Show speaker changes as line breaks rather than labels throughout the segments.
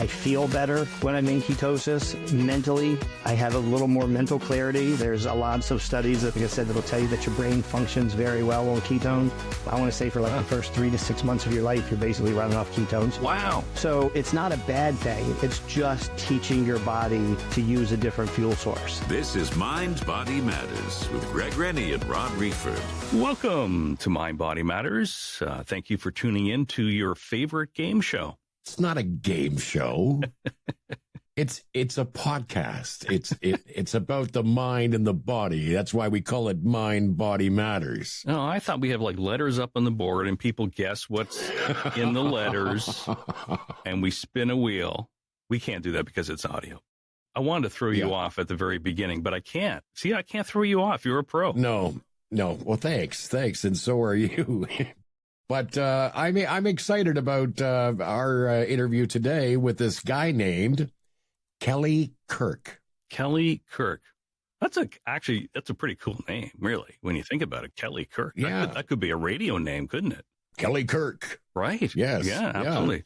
I feel better when I'm in ketosis. Mentally, I have a little more mental clarity. There's lots of studies, like I said, that'll tell you that your brain functions very well on ketones. I want to say for like the first 3 to 6 months of your life, you're basically running off ketones.
Wow.
So it's not a bad thing. It's just teaching your body to use a different fuel source.
This is MindBody Matters with Greg Rennie and Rob Reeford.
Welcome to MindBody Matters. Thank you for tuning in to your favorite game show.
It's not a game show. It's a podcast. It's about the mind and the body. That's why we call it MindBody Matters.
No, I thought we have like letters up on the board and people guess what's in the letters and we spin a wheel. We can't do that because it's audio. I wanted to throw you off at the very beginning, but I can't. See, I can't throw you off. You're a pro.
No. Well, thanks. And so are you. But I'm excited about our interview today with this guy named Kelly Kirk.
Kelly Kirk. That's a pretty cool name, really, when you think about it. Kelly Kirk.
Yeah.
That could be a radio name, couldn't it?
Kelly Kirk.
Right.
Yes.
Yeah, absolutely.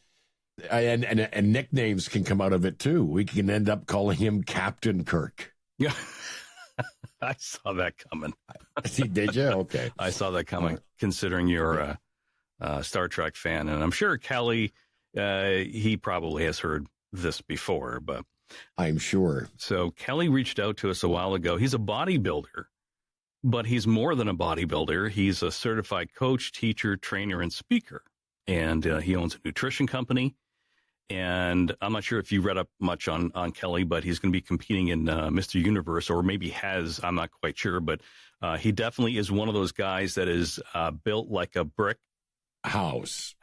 And nicknames can come out of it, too. We can end up calling him Captain Kirk.
Yeah. I saw that coming.
Did you? Okay.
I saw that coming, considering you're a Star Trek fan. And I'm sure Kelly, he probably has heard this before, but
I'm sure.
So Kelly reached out to us a while ago. He's a bodybuilder, but he's more than a bodybuilder. He's a certified coach, teacher, trainer, and speaker. And he owns a nutrition company. And I'm not sure if you read up much on Kelly, but he's going to be competing in Mr. Universe, or maybe has. I'm not quite sure, but he definitely is one of those guys that is built like a brick
house.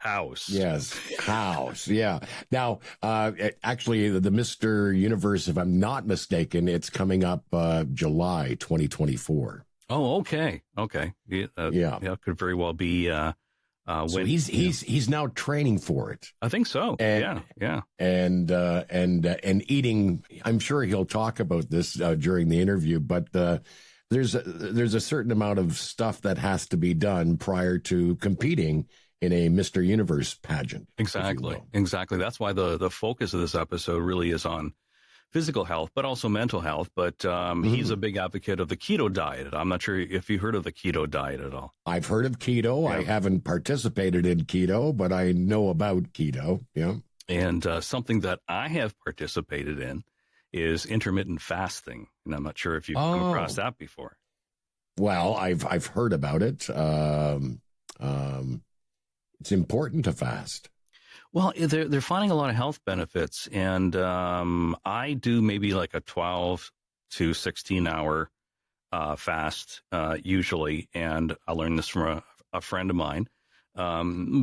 Yes,
house. Yeah. Now, actually, the Mr. Universe, if I'm not mistaken, it's coming up July 2024.
Oh, okay. Yeah, could very well be.
So he's now training for it.
I think so.
And,
yeah.
And eating. I'm sure he'll talk about this during the interview, but there's a certain amount of stuff that has to be done prior to competing in a Mr. Universe pageant.
Exactly. That's why the focus of this episode really is on physical health, but also mental health. But he's a big advocate of the keto diet. I'm not sure if you heard of the keto diet at all.
I've heard of keto. Yeah. I haven't participated in keto, but I know about keto. Yeah.
And something that I have participated in is intermittent fasting. And I'm not sure if you've come across that before.
Well, I've heard about it. It's important to fast.
Well, they're finding a lot of health benefits, and I do maybe like a 12 to 16 hour fast usually, and I learned this from a friend of mine.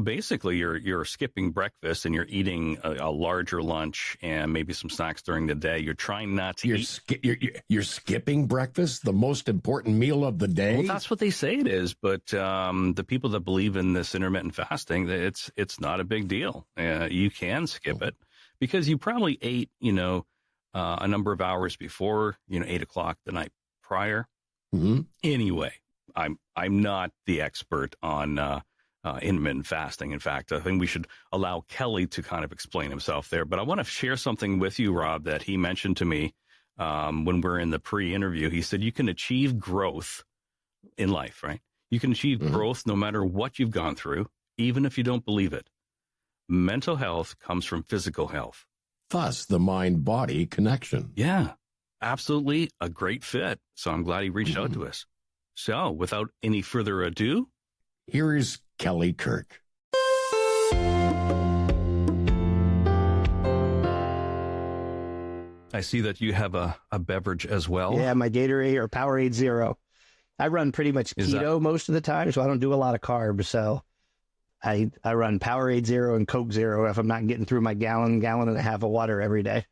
Basically, you're skipping breakfast and you're eating a larger lunch and maybe some snacks during the day. You're trying not to eat.
You're skipping breakfast, the most important meal of the day.
Well, that's what they say it is, but the people that believe in this intermittent fasting, it's not a big deal. You can skip it because you probably ate, a number of hours before, 8 o'clock the night prior.
Mm-hmm.
Anyway, I'm not the expert on intermittent fasting. In fact, I think we should allow Kelly to kind of explain himself there. But I want to share something with you, Rob, that he mentioned to me when we're in the pre-interview. He said you can achieve growth in life, right? You can achieve growth no matter what you've gone through, even if you don't believe it. Mental health comes from physical health.
Thus, the mind-body connection.
Yeah, absolutely a great fit. So I'm glad he reached out to us. So without any further ado,
here is Kelly Kirk.
I see that you have a beverage as well.
Yeah, my Gatorade or Powerade Zero. I run pretty much keto most of the time, so I don't do a lot of carbs. So I run Powerade Zero and Coke Zero if I'm not getting through my gallon and a half of water every day.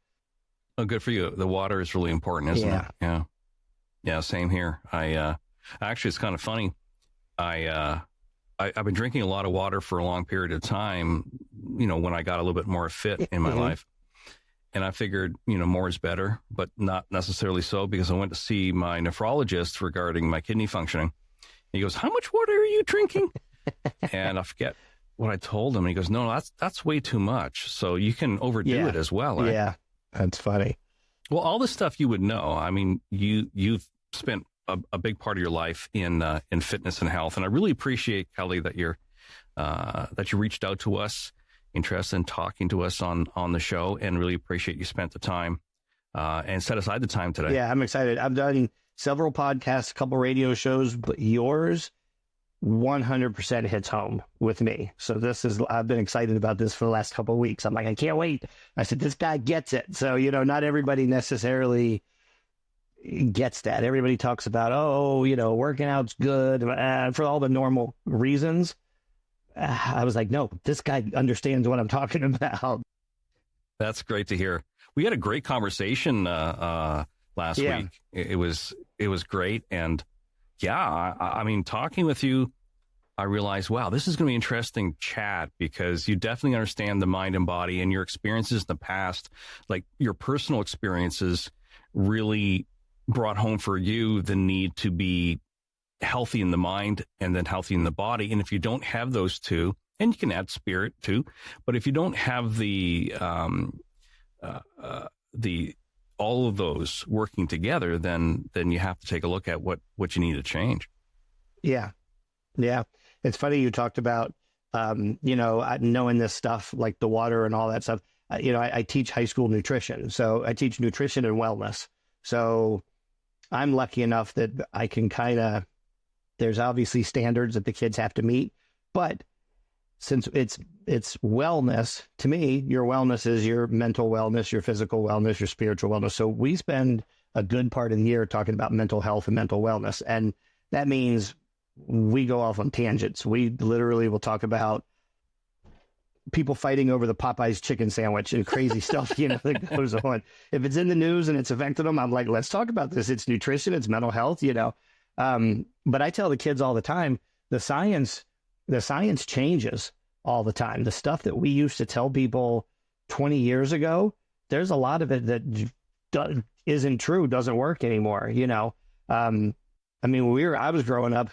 Oh, good for you. The water is really important, isn't it? Yeah, same here. Actually, it's kind of funny. I've been drinking a lot of water for a long period of time, when I got a little bit more fit in my life. And I figured, more is better, but not necessarily so, because I went to see my nephrologist regarding my kidney functioning. He goes, "How much water are you drinking?" And I forget what I told him. And he goes, no, that's way too much. So you can overdo it as well. Right?
Yeah, that's funny.
Well, all this stuff you would know. I mean, you've spent a big part of your life in fitness and health, and I really appreciate, Kelly, that you reached out to us, interested in talking to us on the show, and really appreciate you spent the time and set aside the time today.
Yeah, I'm excited. I've done several podcasts, a couple radio shows, but yours 100% hits home with me. So I've been excited about this for the last couple of weeks. I'm like, I can't wait. I said, this guy gets it. So, not everybody necessarily gets that. Everybody talks about, working out's good for all the normal reasons. I was like, no, this guy understands what I'm talking about.
That's great to hear. We had a great conversation last week. It was great. And I mean, talking with you, I realized, wow, this is going to be an interesting chat because you definitely understand the mind and body, and your experiences in the past, like your personal experiences, really brought home for you the need to be healthy in the mind and then healthy in the body. And if you don't have those two, and you can add spirit too, but if you don't have the all of those working together, then you have to take a look at what you need to change.
Yeah. It's funny you talked about, knowing this stuff like the water and all that stuff. I teach high school nutrition, so I teach nutrition and wellness. So I'm lucky enough that I can there's obviously standards that the kids have to meet, but since it's wellness, to me, your wellness is your mental wellness, your physical wellness, your spiritual wellness. So we spend a good part of the year talking about mental health and mental wellness. And that means we go off on tangents. We literally will talk about people fighting over the Popeyes chicken sandwich and crazy stuff, that goes on. If it's in the news and it's affected them, I'm like, let's talk about this. It's nutrition, it's mental health, But I tell the kids all the time, the science changes all the time. The stuff that we used to tell people 20 years ago, there's a lot of it that isn't true, doesn't work anymore. I was growing up,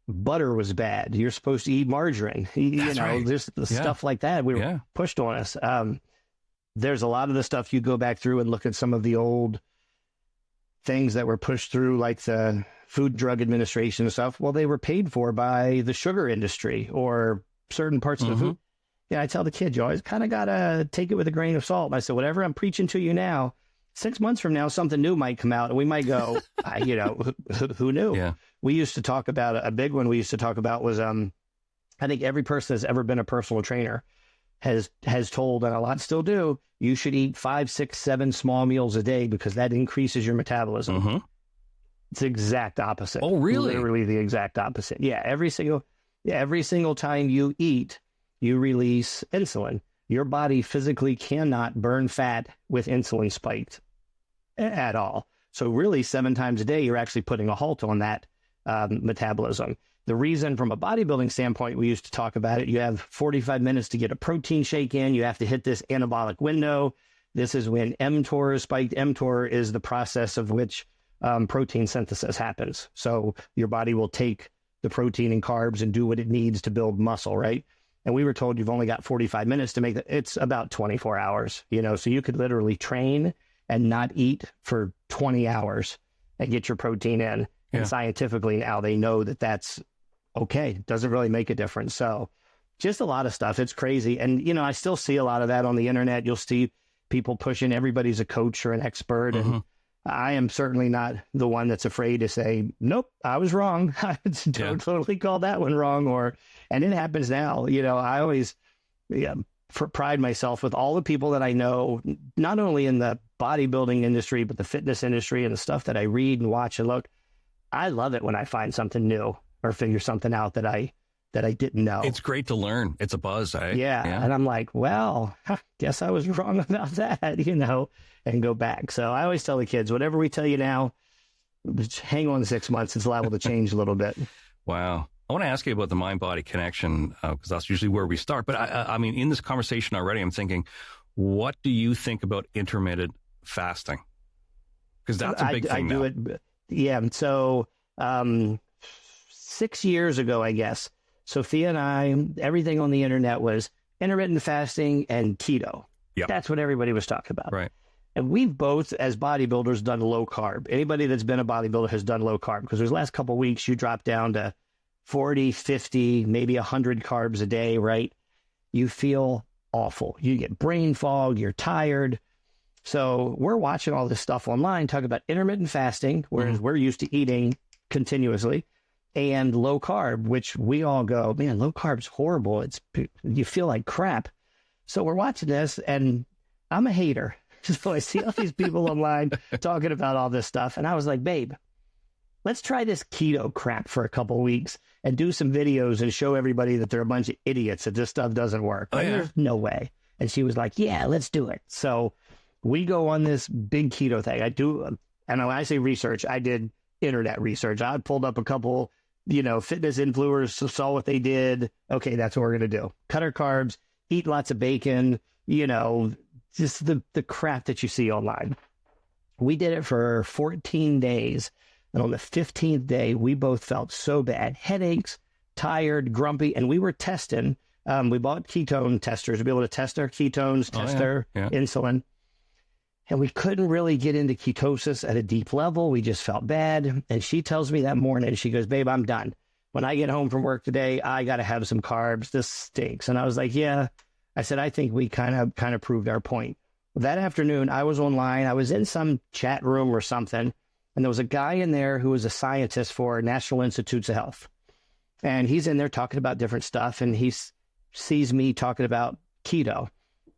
butter was bad. You're supposed to eat margarine.
Right.
There's stuff like that. We were pushed on us. There's a lot of the stuff you go back through and look at some of the old things that were pushed through, like the Food Drug Administration and stuff. Well, they were paid for by the sugar industry or certain parts of the food. Yeah, I tell the kids, you always kind of got to take it with a grain of salt. And I said, whatever I'm preaching to you now, 6 months from now, something new might come out and we might go, who knew?
Yeah.
We used to talk about a big one we used to talk about was, I think every person that's ever been a personal trainer has told, and a lot still do, you should eat 5, 6, 7 small meals a day because that increases your metabolism.
Mm-hmm.
It's the exact opposite.
Oh, really?
Literally the exact opposite. Yeah. Every single time you eat, you release insulin. Your body physically cannot burn fat with insulin spiked at all. So really 7 times a day, you're actually putting a halt on that metabolism. The reason from a bodybuilding standpoint, we used to talk about it, you have 45 minutes to get a protein shake in. You have to hit this anabolic window. This is when mTOR is spiked. mTOR is the process of which protein synthesis happens. So your body will take the protein and carbs and do what it needs to build muscle, right? And we were told you've only got 45 minutes to make that. It's about 24 hours, so you could literally train and not eat for 20 hours and get your protein in. Yeah. And scientifically now they know that that's okay. It doesn't really make a difference. So just a lot of stuff. It's crazy. And, I still see a lot of that on the internet. You'll see people pushing everybody's a coach or an expert. Mm-hmm. And I am certainly not the one that's afraid to say, nope, I was wrong. I totally called that one wrong. And it happens now. I always pride myself with all the people that I know, not only in the bodybuilding industry, but the fitness industry and the stuff that I read and watch and look. I love it when I find something new or figure something out that I didn't know.
It's great to learn. It's a buzz, eh?
Yeah. And I'm like, well, guess I was wrong about that, and go back. So I always tell the kids, whatever we tell you now, just hang on 6 months. It's liable to change a little bit.
Wow. I want to ask you about the mind-body connection because that's usually where we start. But I mean, in this conversation already, I'm thinking, what do you think about intermittent fasting? Because that's a big thing now. I do it. Yeah. So 6 years ago, I guess,
Sophia and I, everything on the internet was intermittent fasting and keto.
Yep.
That's what everybody was talking about.
Right.
And we've both, as bodybuilders, done low carb. Anybody that's been a bodybuilder has done low carb, because those last couple of weeks you drop down to 40, 50, maybe 100 carbs a day, right? You feel awful. You get brain fog, you're tired. So we're watching all this stuff online, talking about intermittent fasting, whereas we're used to eating continuously, and low carb, which we all go, man, low carb's horrible. You feel like crap. So we're watching this, and I'm a hater. So I see all these people online talking about all this stuff. And I was like, babe, let's try this keto crap for a couple of weeks and do some videos and show everybody that they're a bunch of idiots, that this stuff doesn't work.
Oh, yeah.
There's no way. And she was like, yeah, let's do it. So we go on this big keto thing. And when I say research, I did internet research. I pulled up a couple, fitness influencers, saw what they did. Okay, that's what we're going to do. Cut our carbs, eat lots of bacon, just the crap that you see online. We did it for 14 days. And on the 15th day, we both felt so bad. Headaches, tired, grumpy. And we were testing. We bought ketone testers to be able to test our ketones, test our insulin. And we couldn't really get into ketosis at a deep level. We just felt bad. And she tells me that morning, she goes, babe, I'm done. When I get home from work today, I got to have some carbs. This stinks. And I was like, yeah. I said, I think we kind of proved our point. That afternoon, I was online. I was in some chat room or something, and there was a guy in there who was a scientist for National Institutes of Health. And he's in there talking about different stuff, and he sees me talking about keto.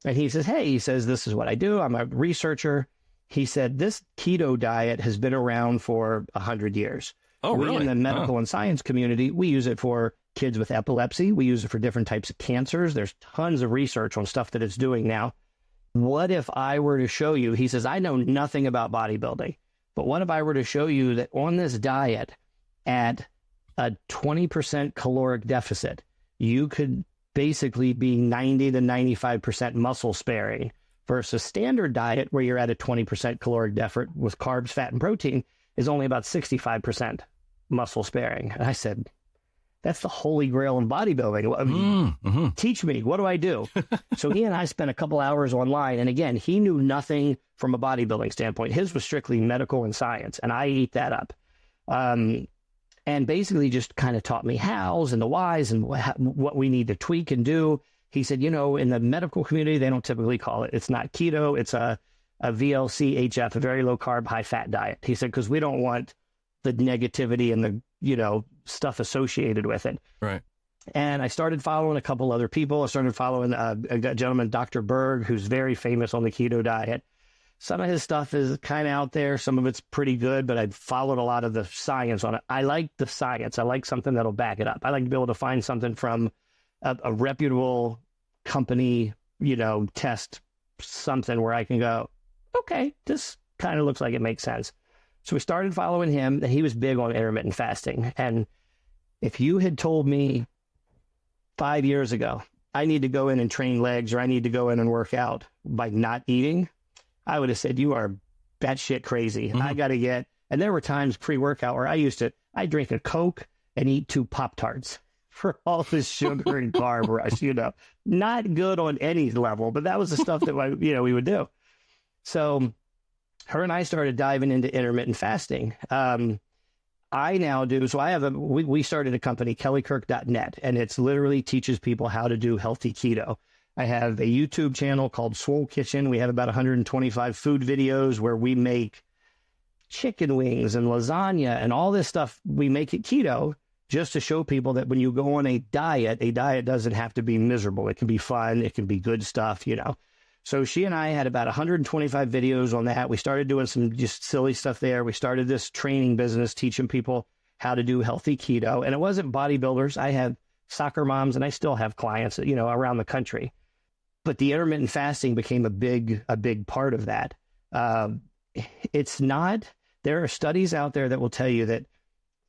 And he says, hey, this is what I do. I'm a researcher. He said, this keto diet has been around for 100 years.
Oh, really?
We in the medical and science community, we use it for kids with epilepsy. We use it for different types of cancers. There's tons of research on stuff that it's doing now. What if I were to show you, he says, I know nothing about bodybuilding, but what if I were to show you that on this diet at a 20% caloric deficit, you could basically be 90 to 95% muscle sparing, versus standard diet where you're at a 20% caloric deficit with carbs, fat, and protein is only about 65% muscle sparing. And I said, that's the holy grail in bodybuilding. Teach me, what do I do? So he and I spent a couple hours online. And again, he knew nothing from a bodybuilding standpoint. His was strictly medical and science. And I ate that up. And basically just kind of taught me hows and the whys and what we need to tweak and do. He said, in the medical community, they don't typically call it. It's not keto. It's a VLCHF, a very low carb, high fat diet. He said, because we don't want the negativity and the, stuff associated with it.
Right.
And I started following a couple other people. I started following a gentleman, Dr. Berg, who's very famous on the keto diet. Some of his stuff is kind of out there. Some of it's pretty good, but I'd followed a lot of the science on it. I like the science. I like something that'll back it up. I like to be able to find something from a reputable company, test something where I can go, okay, this kind of looks like it makes sense. So we started following him, and he was big on intermittent fasting. And if you had told me 5 years ago, I need to go in and train legs, or I need to go in and work out by not eating, I would have said, you are batshit crazy. I got to get, and there were times pre-workout where I drink a Coke and eat 2 Pop-Tarts for all this sugar and carb rush, not good on any level, but that was the stuff that, we would do. So her and I started diving into intermittent fasting. I now do, so we started a company, kellykirk.net, and it's literally teaches people how to do healthy keto. I have a YouTube channel called Swole Kitchen. We have about 125 food videos where we make chicken wings and lasagna and all this stuff. We make it keto just to show people that when you go on a diet doesn't have to be miserable. It can be fun. It can be good stuff, So she and I had about 125 videos on that. We started doing some just silly stuff there. We started this training business, teaching people how to do healthy keto. And it wasn't bodybuilders. I have soccer moms, and I still have clients, around the country. But the intermittent fasting became a big part of that. There are studies out there that will tell you that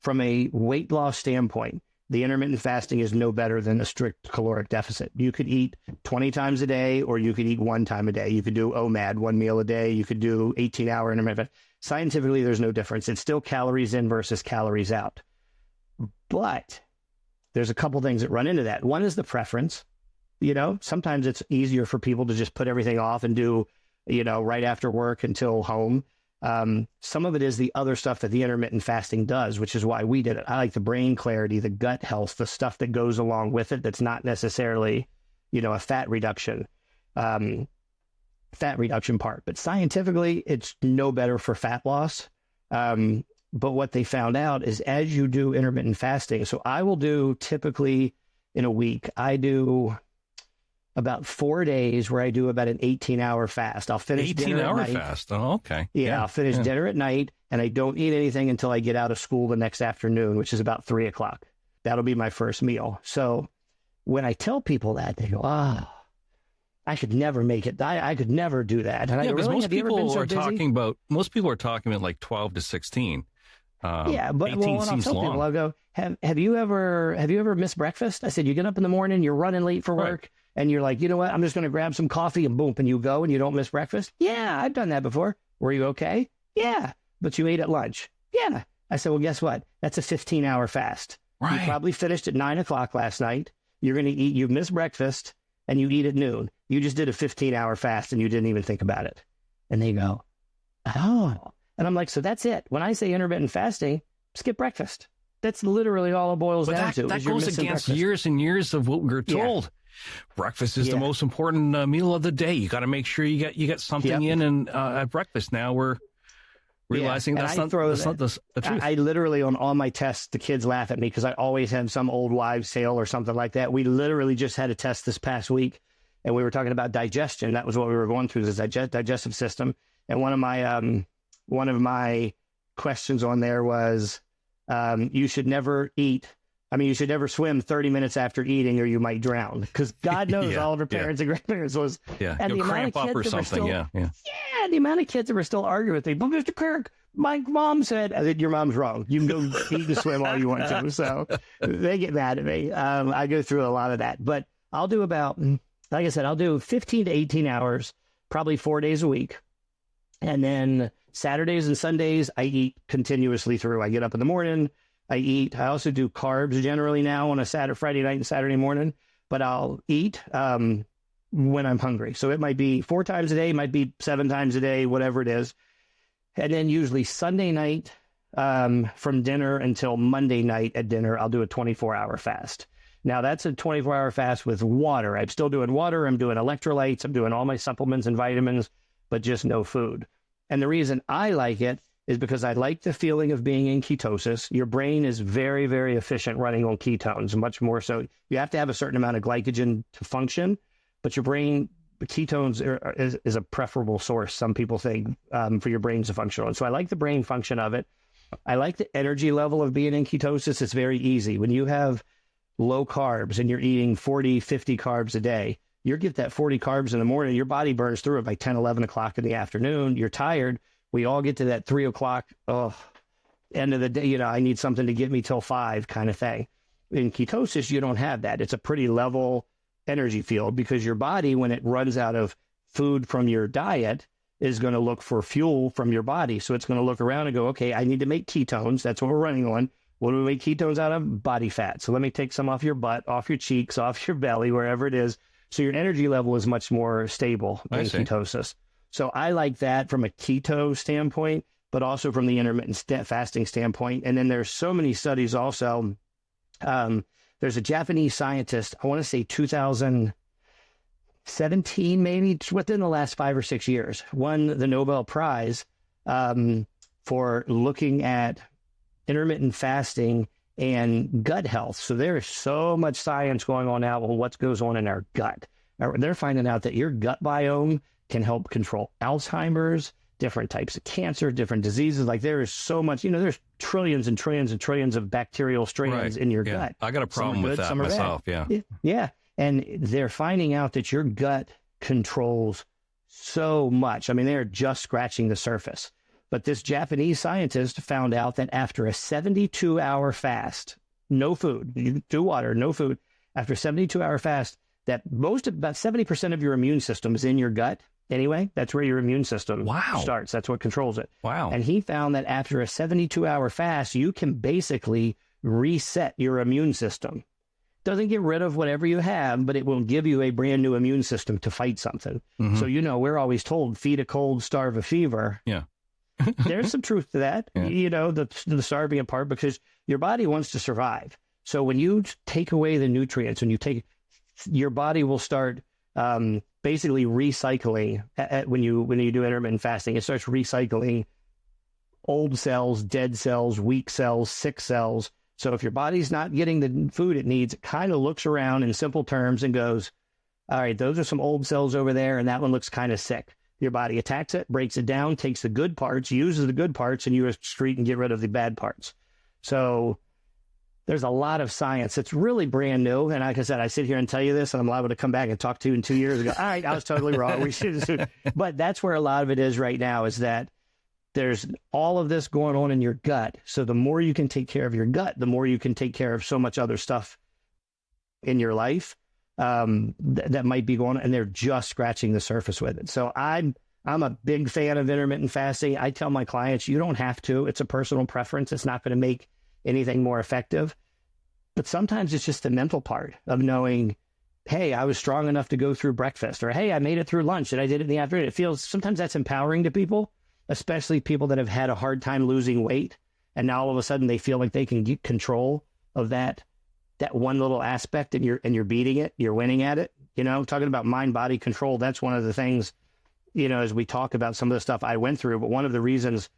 from a weight loss standpoint, the intermittent fasting is no better than a strict caloric deficit. You could eat 20 times a day, or you could eat 1 time a day. You could do OMAD, 1 meal a day. You could do 18-hour intermittent. Scientifically, there's no difference. It's still calories in versus calories out. But there's a couple things that run into that. One is the preference. Sometimes it's easier for people to just put everything off and do, right after work until home. Some of it is the other stuff that the intermittent fasting does, which is why we did it. I like the brain clarity, the gut health, the stuff that goes along with it. That's not necessarily, a fat reduction part, but scientifically it's no better for fat loss. But what they found out is as you do intermittent fasting, so I will do typically in a week, I do about 4 days where I do about an 18-hour fast. I'll finish
18-hour fast. Oh, okay.
Yeah, I'll finish dinner at night, and I don't eat anything until I get out of school the next afternoon, which is about 3 o'clock. That'll be my first meal. So when I tell people that, they go, I could never make it. I could never do that. And I go,
because
really?
most
Have you ever
people
been so
are
busy?
talking about like 12 to 16.
Yeah, but
18
when I'll
seems
tell
long.
people, I'll go, have you ever missed breakfast? I said, you get up in the morning, you're running late for work, and you're like, you know what? I'm just going to grab some coffee and boom, and you go and you don't miss breakfast. Yeah, I've done that before. Were you okay? Yeah, but you ate at lunch. Yeah. I said, well, guess what? That's a 15-hour fast.
Right.
You probably finished at 9 o'clock last night. You're going to eat, you missed breakfast, and you eat at noon. You just did a 15-hour fast, and you didn't even think about it. And they go, oh. And I'm like, so that's it. When I say intermittent fasting, skip breakfast. That's literally all it boils down to.
That
is you're
goes
missing
against
breakfast.
years and years of what we're told. Breakfast is the most important meal of the day. You got to make sure you get something in and at breakfast. Now we're realizing that's not the truth.
I literally, on all my tests, the kids laugh at me because I always have some old wives' tale or something like that. We literally just had a test this past week, and we were talking about digestion. That was what we were going through, this digestive system. And one of my questions on there was, you should never swim 30 minutes after eating or you might drown. Because God knows all of our parents and grandparents was.
And you'll cramp up or something.
The amount of kids that were still arguing with me. But Mr. Kirk, my mom said, I said, your mom's wrong. You can go eat and swim all you want to. So they get mad at me. I go through a lot of that. But I'll do about, like I said, I'll do 15 to 18 hours, probably 4 days a week. And then Saturdays and Sundays, I eat continuously through. I get up in the morning, I eat. I also do carbs generally now on a Friday night and Saturday morning, but I'll eat when I'm hungry. So it might be 4 times a day, might be 7 times a day, whatever it is. And then usually Sunday night from dinner until Monday night at dinner, I'll do a 24-hour fast. Now, that's a 24-hour fast with water. I'm still doing water. I'm doing electrolytes. I'm doing all my supplements and vitamins, but just no food. And the reason I like it is because I like the feeling of being in ketosis. Your brain is very, very efficient running on ketones, much more so. You have to have a certain amount of glycogen to function, but your brain, ketones is a preferable source, some people think, for your brain to function on. So I like the brain function of it. I like the energy level of being in ketosis. It's very easy. When you have low carbs and you're eating 40, 50 carbs a day, you get that 40 carbs in the morning, your body burns through it by 10, 11 o'clock in the afternoon. You're tired. We all get to that 3 o'clock, end of the day, I need something to get me till 5 kind of thing. In ketosis, you don't have that. It's a pretty level energy field because your body, when it runs out of food from your diet, is going to look for fuel from your body. So it's going to look around and go, okay, I need to make ketones. That's what we're running on. What do we make ketones out of? Body fat. So let me take some off your butt, off your cheeks, off your belly, wherever it is. So your energy level is much more stable in ketosis. So I like that from a keto standpoint, but also from the intermittent fasting standpoint. And then there's so many studies also. There's a Japanese scientist, I want to say 2017, maybe it's within the last 5 or 6 years, won the Nobel Prize for looking at intermittent fasting and gut health. So there is so much science going on now on what goes on in our gut. They're finding out that your gut biome can help control Alzheimer's, different types of cancer, different diseases. Like there is so much, there's trillions and trillions and trillions of bacterial strands in your gut.
I got a problem with that myself.
Yeah. And they're finding out that your gut controls so much. I mean, they're just scratching the surface. But this Japanese scientist found out that after a 72-hour fast, no food, you do water, no food, after a 72-hour fast, that about 70% of your immune system is in your gut. Anyway, that's where your immune system starts. That's what controls it.
Wow.
And he found that after a 72-hour fast, you can basically reset your immune system. doesn't get rid of whatever you have, but it will give you a brand new immune system to fight something. So, we're always told, feed a cold, starve a fever.
Yeah.
There's some truth to that, the starving part, because your body wants to survive. So when you take away the nutrients, your body will start basically recycling. When you do intermittent fasting, it starts recycling old cells, dead cells, weak cells, sick cells. So if your body's not getting the food it needs, it kind of looks around in simple terms and goes, all right, those are some old cells over there, and that one looks kind of sick. Your body attacks it, breaks it down, takes the good parts, uses the good parts, and you excrete and get rid of the bad parts. So there's a lot of science. It's really brand new. And like I said, I sit here and tell you this, and I'm liable to come back and talk to you in 2 years and go, all right, I was totally wrong. We should. But that's where a lot of it is right now, is that there's all of this going on in your gut. So the more you can take care of your gut, the more you can take care of so much other stuff in your life that might be going on, and they're just scratching the surface with it. So I'm a big fan of intermittent fasting. I tell my clients, you don't have to. It's a personal preference. It's not going to make anything more effective. But sometimes it's just the mental part of knowing, hey, I was strong enough to go through breakfast, or hey, I made it through lunch and I did it in the afternoon. It feels, sometimes that's empowering to people, especially people that have had a hard time losing weight. And now all of a sudden they feel like they can get control of that one little aspect, and you're beating it, you're winning at it. Talking about mind-body control, that's one of the things, as we talk about some of the stuff I went through. But one of the reasons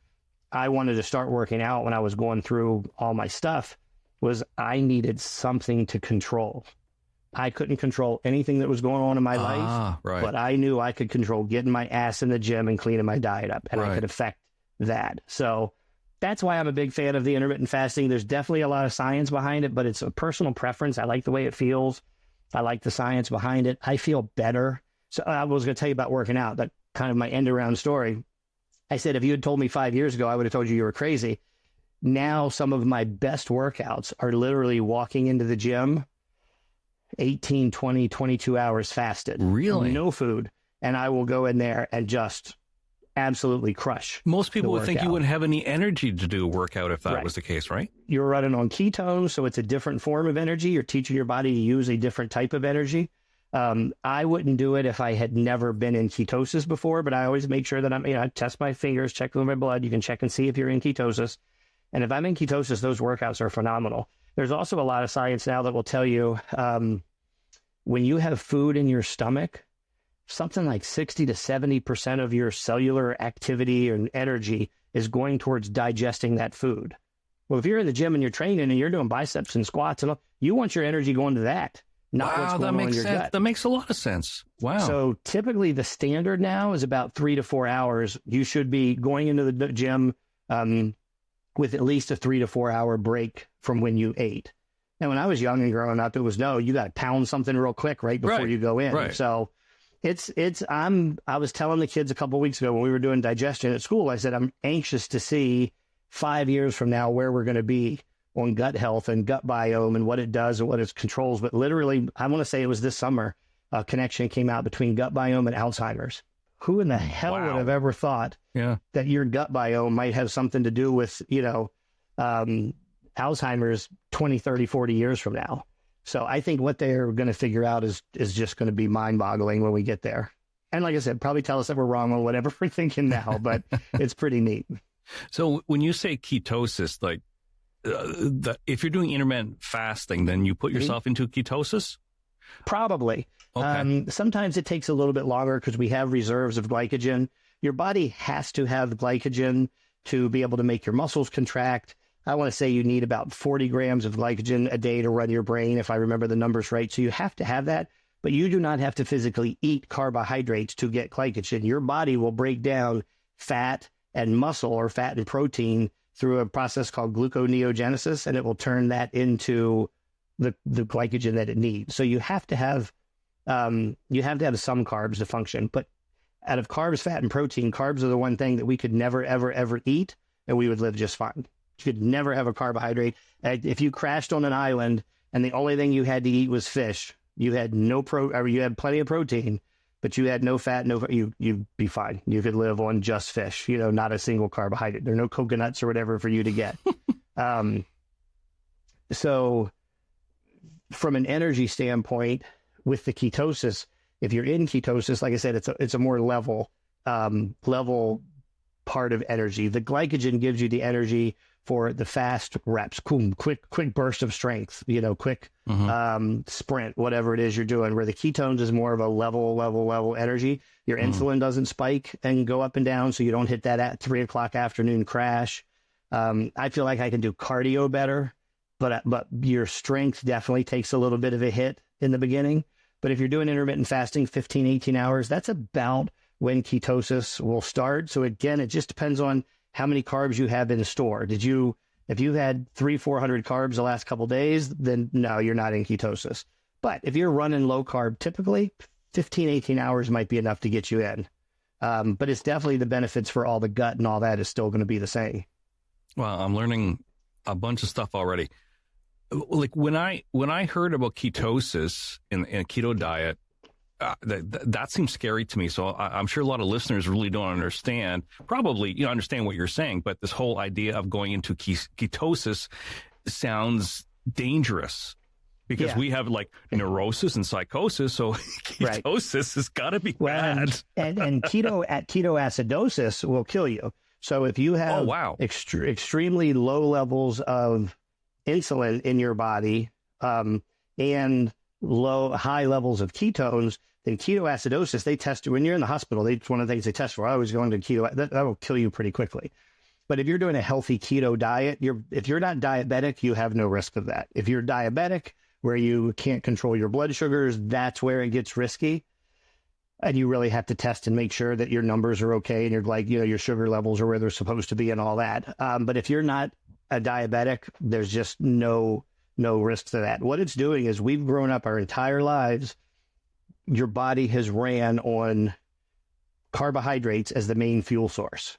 I wanted to start working out when I was going through all my stuff was I needed something to control. I couldn't control anything that was going on in my life,
right.
But I knew I could control getting my ass in the gym and cleaning my diet up, and I could affect that. So that's why I'm a big fan of the intermittent fasting. There's definitely a lot of science behind it, but it's a personal preference. I like the way it feels. I like the science behind it. I feel better. So I was going to tell you about working out, that kind of my end around story. I said, if you had told me 5 years ago, I would have told you were crazy. Now, some of my best workouts are literally walking into the gym 18, 20, 22 hours fasted.
Really?
No food. And I will go in there and just absolutely crush.
Most people would think you wouldn't have any energy to do a workout if that was the case, right?
You're running on ketones, so it's a different form of energy. You're teaching your body to use a different type of energy. I wouldn't do it if I had never been in ketosis before, but I always make sure that I test my fingers, check with my blood. You can check and see if you're in ketosis. And if I'm in ketosis, those workouts are phenomenal. There's also a lot of science now that will tell you when you have food in your stomach, something like 60 to 70% of your cellular activity and energy is going towards digesting that food. Well, if you're in the gym and you're training and you're doing biceps and squats, and all, you want your energy going to that, not what's going on in your gut.
That makes a lot of sense. Wow.
So typically the standard now is about 3 to 4 hours. You should be going into the gym with at least a 3 to 4 hour break from when you ate. Now, when I was young and growing up, it was you got to pound something real quick right before you go in.
Right.
So I was telling the kids a couple of weeks ago when we were doing digestion at school, I said, I'm anxious to see 5 years from now where we're going to be on gut health and gut biome and what it does and what it controls. But literally, I want to say it was this summer, a connection came out between gut biome and Alzheimer's. Who in the hell would have ever thought that your gut biome might have something to do with, Alzheimer's 20, 30, 40 years from now? So I think what they're going to figure out is just going to be mind-boggling when we get there. And like I said, probably tell us that we're wrong on whatever we're thinking now, but it's pretty neat.
So when you say ketosis, like if you're doing intermittent fasting, then you put yourself into ketosis?
Probably.
Okay.
Sometimes it takes a little bit longer because we have reserves of glycogen. Your body has to have glycogen to be able to make your muscles contract. I want to say you need about 40 grams of glycogen a day to run your brain, if I remember the numbers right. So you have to have that, but you do not have to physically eat carbohydrates to get glycogen. Your body will break down fat and muscle, or fat and protein, through a process called gluconeogenesis, and it will turn that into the glycogen that it needs. So you have to have some carbs to function. But out of carbs, fat, and protein, carbs are the one thing that we could never, ever, ever eat, and we would live just fine. You could never have a carbohydrate. If you crashed on an island and the only thing you had to eat was fish, you had you had plenty of protein, but you had no fat, you'd be fine. You could live on just fish, not a single carbohydrate. There are no coconuts or whatever for you to get. So from an energy standpoint, with the ketosis, if you're in ketosis, like I said, it's a more level part of energy. The glycogen gives you the energy for the fast reps, quick burst of strength, quick sprint, whatever it is you're doing, where the ketones is more of a level energy. Your insulin doesn't spike and go up and down, so you don't hit that at 3 o'clock afternoon crash. I feel like I can do cardio better, but your strength definitely takes a little bit of a hit in the beginning. But if you're doing intermittent fasting, 15, 18 hours, that's about when ketosis will start. So again, it just depends on how many carbs you have in store. If you had 300-400 carbs the last couple of days, then no, you're not in ketosis. But if you're running low carb, typically 15, 18 hours might be enough to get you in. But it's definitely the benefits for all the gut and all that is still going to be the same.
Well, I'm learning a bunch of stuff already. Like when I heard about ketosis in a keto diet, that seems scary to me. So I'm sure a lot of listeners really don't understand. Probably understand what you're saying, but this whole idea of going into ketosis sounds dangerous because we have like neurosis and psychosis. So ketosis has got to be bad.
And ketoacidosis will kill you. So if you have extremely low levels of insulin in your body and high levels of ketones, then ketoacidosis, they test when you're in the hospital. It's one of the things they test for. I was going to keto. That will kill you pretty quickly. But if you're doing a healthy keto diet, if you're not diabetic, you have no risk of that. If you're diabetic, where you can't control your blood sugars, that's where it gets risky. And you really have to test and make sure that your numbers are okay and your sugar levels are where they're supposed to be and all that. But if you're not a diabetic, there's just no risk to that. What it's doing is we've grown up our entire lives. Your body has ran on carbohydrates as the main fuel source.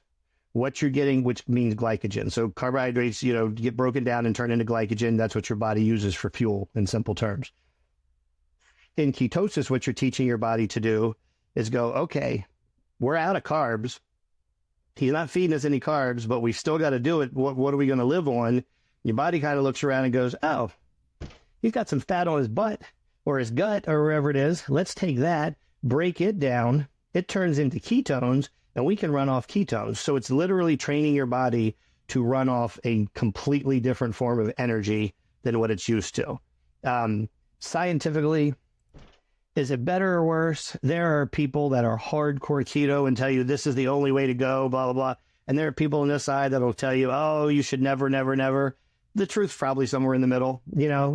What you're getting, which means glycogen. So carbohydrates, get broken down and turn into glycogen. That's what your body uses for fuel in simple terms. In ketosis, what you're teaching your body to do is go, okay, we're out of carbs. He's not feeding us any carbs, but we still got to do it. What are we going to live on? Your body kind of looks around and goes, oh, he's got some fat on his butt or his gut or wherever it is. Let's take that, break it down. It turns into ketones, and we can run off ketones. So it's literally training your body to run off a completely different form of energy than what it's used to. Scientifically, is it better or worse? There are people that are hardcore keto and tell you this is the only way to go, blah, blah, blah. And there are people on this side that will tell you, oh, you should never, never, never. The truth's probably somewhere in the middle.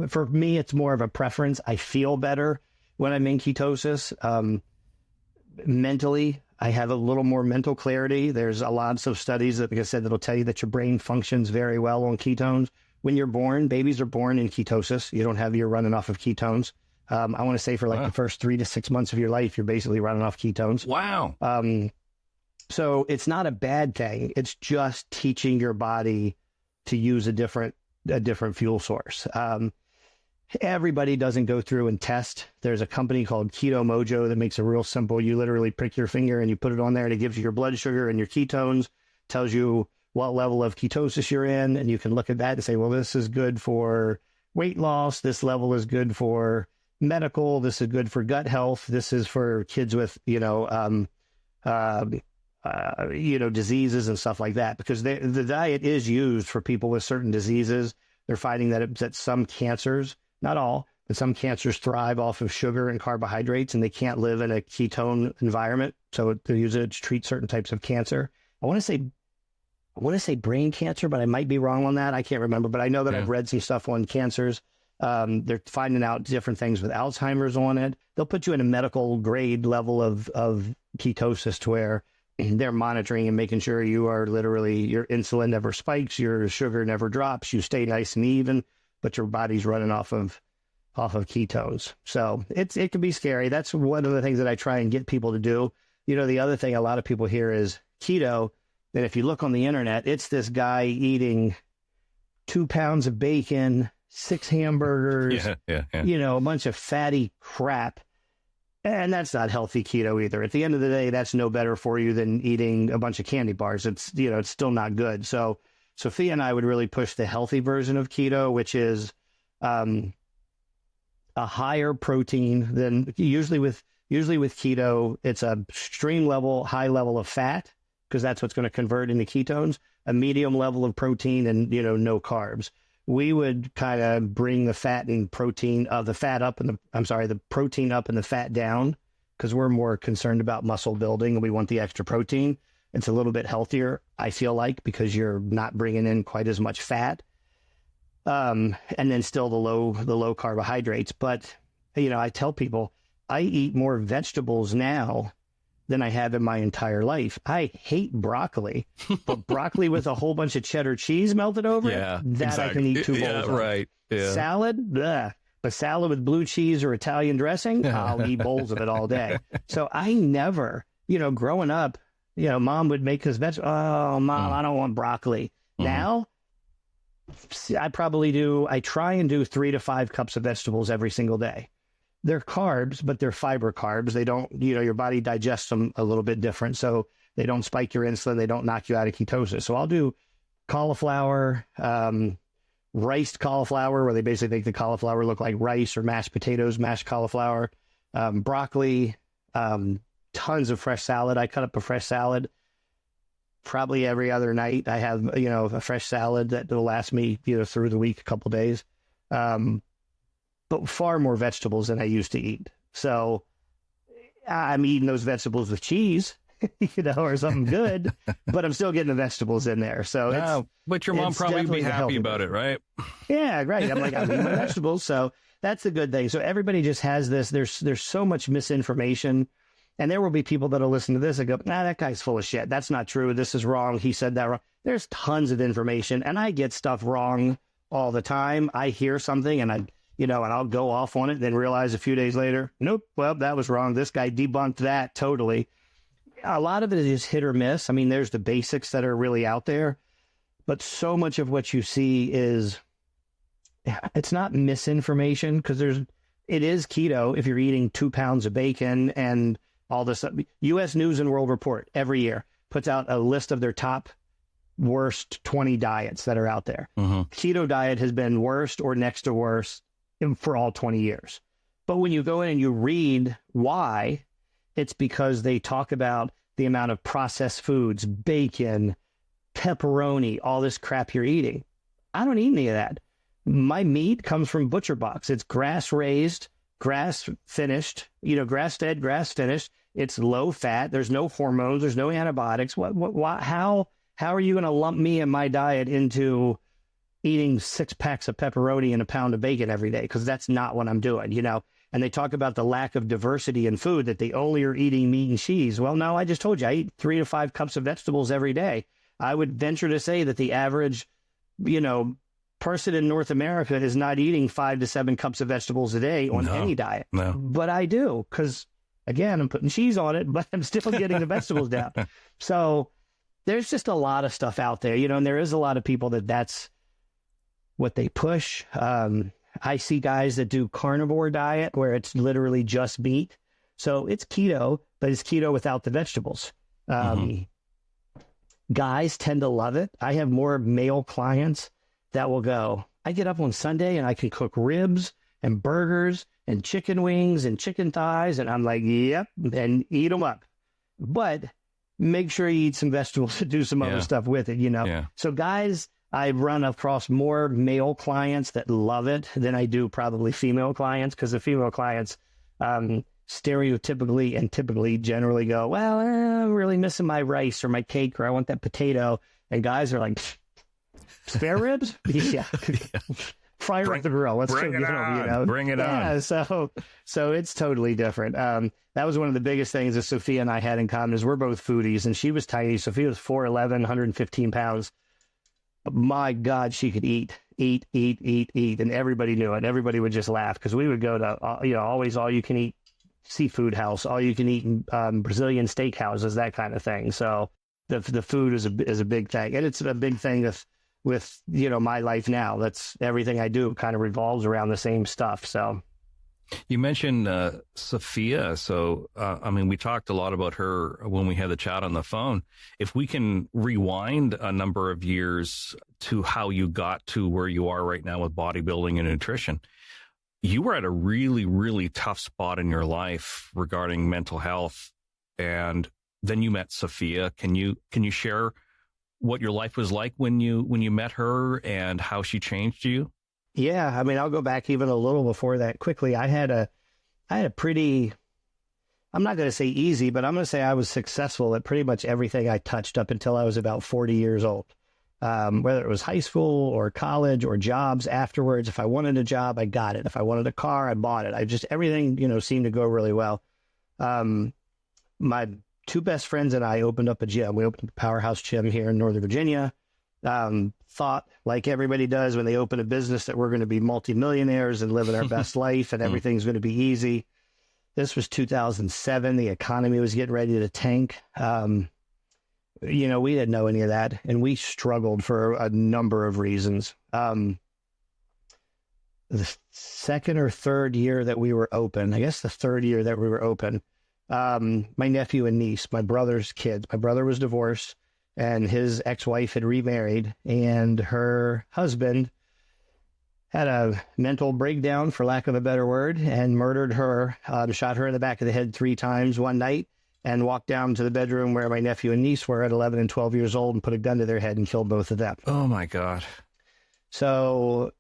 For me, it's more of a preference. I feel better when I'm in ketosis. Mentally, I have a little more mental clarity. There's lots of studies that, like I said, that'll tell you that your brain functions very well on ketones. When you're born, babies are born in ketosis. You don't have your running off of ketones. I want to say for the first 3 to 6 months of your life, you're basically running off ketones.
Wow.
So it's not a bad thing. It's just teaching your body to use a different fuel source. Everybody doesn't go through and test. There's a company called Keto Mojo that makes it real simple. You literally prick your finger and you put it on there and it gives you your blood sugar and your ketones, tells you what level of ketosis you're in. And you can look at that and say, well, this is good for weight loss. This level is good for medical. This is good for gut health. This is for kids with, diseases and stuff like that, because the diet is used for people with certain diseases. They're finding that some cancers, not all, but some cancers thrive off of sugar and carbohydrates, and they can't live in a ketone environment. So they use it to treat certain types of cancer. I want to say brain cancer, but I might be wrong on that. I can't remember, but I know that I've read some stuff on cancers. They're finding out different things with Alzheimer's on it. They'll put you in a medical grade level of ketosis to where they're monitoring and making sure you are literally, your insulin never spikes, your sugar never drops, you stay nice and even, but your body's running off of ketones. So it can be scary. That's one of the things that I try and get people to do. The other thing a lot of people hear is keto. And if you look on the internet, it's this guy eating 2 pounds of bacon, 6 hamburgers, a bunch of fatty crap. And that's not healthy keto either. At the end of the day, that's no better for you than eating a bunch of candy bars. It's still not good. So Sophia and I would really push the healthy version of keto, which is a higher protein than usually with keto. It's a extreme level, high level of fat, because that's what's going to convert into ketones, a medium level of protein, and, no carbs. We would kind of bring the fat and protein the protein up and the fat down, because we're more concerned about muscle building and we want the extra protein. It's a little bit healthier, I feel like, because you're not bringing in quite as much fat. And then still the low carbohydrates. But, I tell people I eat more vegetables now than I have in my entire life. I hate broccoli, but broccoli with a whole bunch of cheddar cheese melted over it, I can eat 2 bowls.
Yeah, right. Yeah.
Salad, bleh. But salad with blue cheese or Italian dressing, I'll eat bowls of it all day. So I never, growing up, Mom would make us vegetables. Oh, Mom, I don't want broccoli. Now, I try and do 3 to 5 cups of vegetables every single day. They're carbs, but they're fiber carbs. They don't, your body digests them a little bit different. So they don't spike your insulin. They don't knock you out of ketosis. So I'll do cauliflower, riced cauliflower, where they basically make the cauliflower look like rice, or mashed potatoes, mashed cauliflower, broccoli, tons of fresh salad. I cut up a fresh salad probably every other night. I have, a fresh salad that will last me, through the week, a couple days. But far more vegetables than I used to eat. So I'm eating those vegetables with cheese, or something good, but I'm still getting the vegetables in there. So
but your mom probably would be happy about it, right?
Yeah, right. I'm like, I'm eating my vegetables. So that's a good thing. So everybody just has this. There's so much misinformation. And there will be people that'll listen to this and go, that guy's full of shit. That's not true. This is wrong. He said that wrong. There's tons of information, and I get stuff wrong all the time. I hear something and and I'll go off on it, then realize a few days later, nope, well, that was wrong. This guy debunked that totally. A lot of it is hit or miss. I mean, there's the basics that are really out there, but so much of what you see it's not misinformation, because it is keto if you're eating 2 pounds of bacon and all this. U.S. News and World Report every year puts out a list of their top worst 20 diets that are out there. Keto diet has been worst or next to worst for all 20 years. But when you go in and you read why, it's because they talk about the amount of processed foods, bacon, pepperoni, all this crap you're eating. I don't eat any of that. My meat comes from Butcher Box. It's grass raised, grass finished, grass fed, grass finished. It's low fat. There's no hormones. There's no antibiotics. How are you going to lump me and my diet into eating 6 packs of pepperoni and a pound of bacon every day? Because that's not what I'm doing, And they talk about the lack of diversity in food, that they only are eating meat and cheese. Well, no, I just told you, I eat 3 to 5 cups of vegetables every day. I would venture to say that the average, person in North America is not eating 5 to 7 cups of vegetables a day on any diet. No. But I do, because, again, I'm putting cheese on it, but I'm still getting the vegetables down. So there's just a lot of stuff out there, and there is a lot of people that's what they push. I see guys that do carnivore diet where it's literally just meat. So it's keto, but it's keto without the vegetables. Guys tend to love it. I have more male clients that will go, I get up on Sunday and I can cook ribs and burgers and chicken wings and chicken thighs. And I'm like, yep, and eat them up. But make sure you eat some vegetables to do some other stuff with it, Yeah. So guys, I've run across more male clients that love it than I do probably female clients, because the female clients stereotypically and typically generally go, well, I'm really missing my rice or my cake, or I want that potato. And guys are like, spare ribs? Yeah. Fire up the grill. Let's
bring it on. Bring it on.
So it's totally different. That was one of the biggest things that Sophia and I had in common, is we're both foodies, and she was tiny. Sophia was 4'11", 115 pounds. My God, she could eat, and everybody knew it. Everybody would just laugh, because we would go to, always all you can eat seafood house, all you can eat Brazilian steak houses, that kind of thing. So the food is a big thing, and it's a big thing with my life now. That's everything I do kind of revolves around the same stuff. So
you mentioned Sophia. So, we talked a lot about her when we had the chat on the phone. If we can rewind a number of years to how you got to where you are right now with bodybuilding and nutrition, you were at a really, really tough spot in your life regarding mental health, and then you met Sophia. Can you share what your life was like when you met her and how she changed you?
Yeah, I mean, I'll go back even a little before that quickly. I had a pretty, I'm not going to say easy, but I'm going to say I was successful at pretty much everything I touched up until I was about 40 years old. Whether it was high school or college or jobs afterwards. If I wanted a job, I got it. If I wanted a car, I bought it. Everything, seemed to go really well. My two best friends and I opened up a gym. We opened up a powerhouse gym here in Northern Virginia. Thought, like everybody does when they open a business, that we're going to be multimillionaires and living our best life and everything's going to be easy. This was 2007. The economy was getting ready to tank. We didn't know any of that, and we struggled for a number of reasons. The second or third year that we were open, I guess the third year that we were open, my nephew and niece, my brother's kids, my brother was divorced, and his ex-wife had remarried, and her husband had a mental breakdown, for lack of a better word, and murdered her, shot her in the back of the head 3 times one night, and walked down to the bedroom where my nephew and niece were at 11 and 12 years old and put a gun to their head and killed both of them.
Oh, my God.
So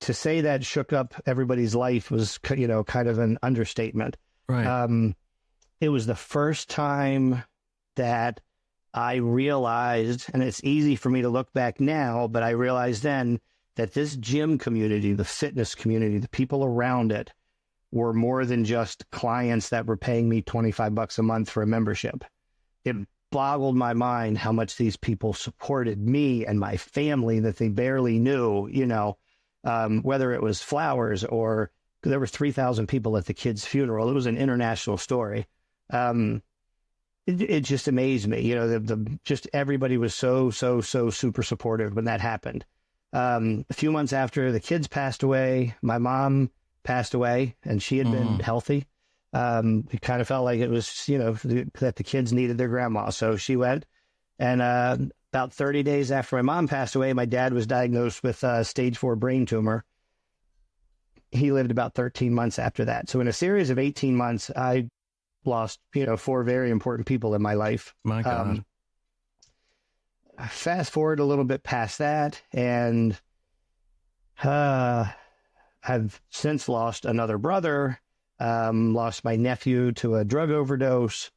to say that shook up everybody's life was, kind of an understatement.
Right.
It was the first time that I realized, and it's easy for me to look back now, but I realized then that this gym community, the fitness community, the people around it, were more than just clients that were paying me $25 a month for a membership. It boggled my mind how much these people supported me and my family that they barely knew, whether it was flowers or there were 3,000 people at the kid's funeral. It was an international story. It just amazed me. Just everybody was so super supportive when that happened. A few months after the kids passed away, my mom passed away, and she had been healthy. It kind of felt like it was, that the kids needed their grandma. So she went, and about 30 days after my mom passed away, my dad was diagnosed with stage 4 brain tumor. He lived about 13 months after that. So in a series of 18 months, I lost, 4 very important people in my life.
My God.
Fast forward a little bit past that, and I've since lost another brother, lost my nephew to a drug overdose,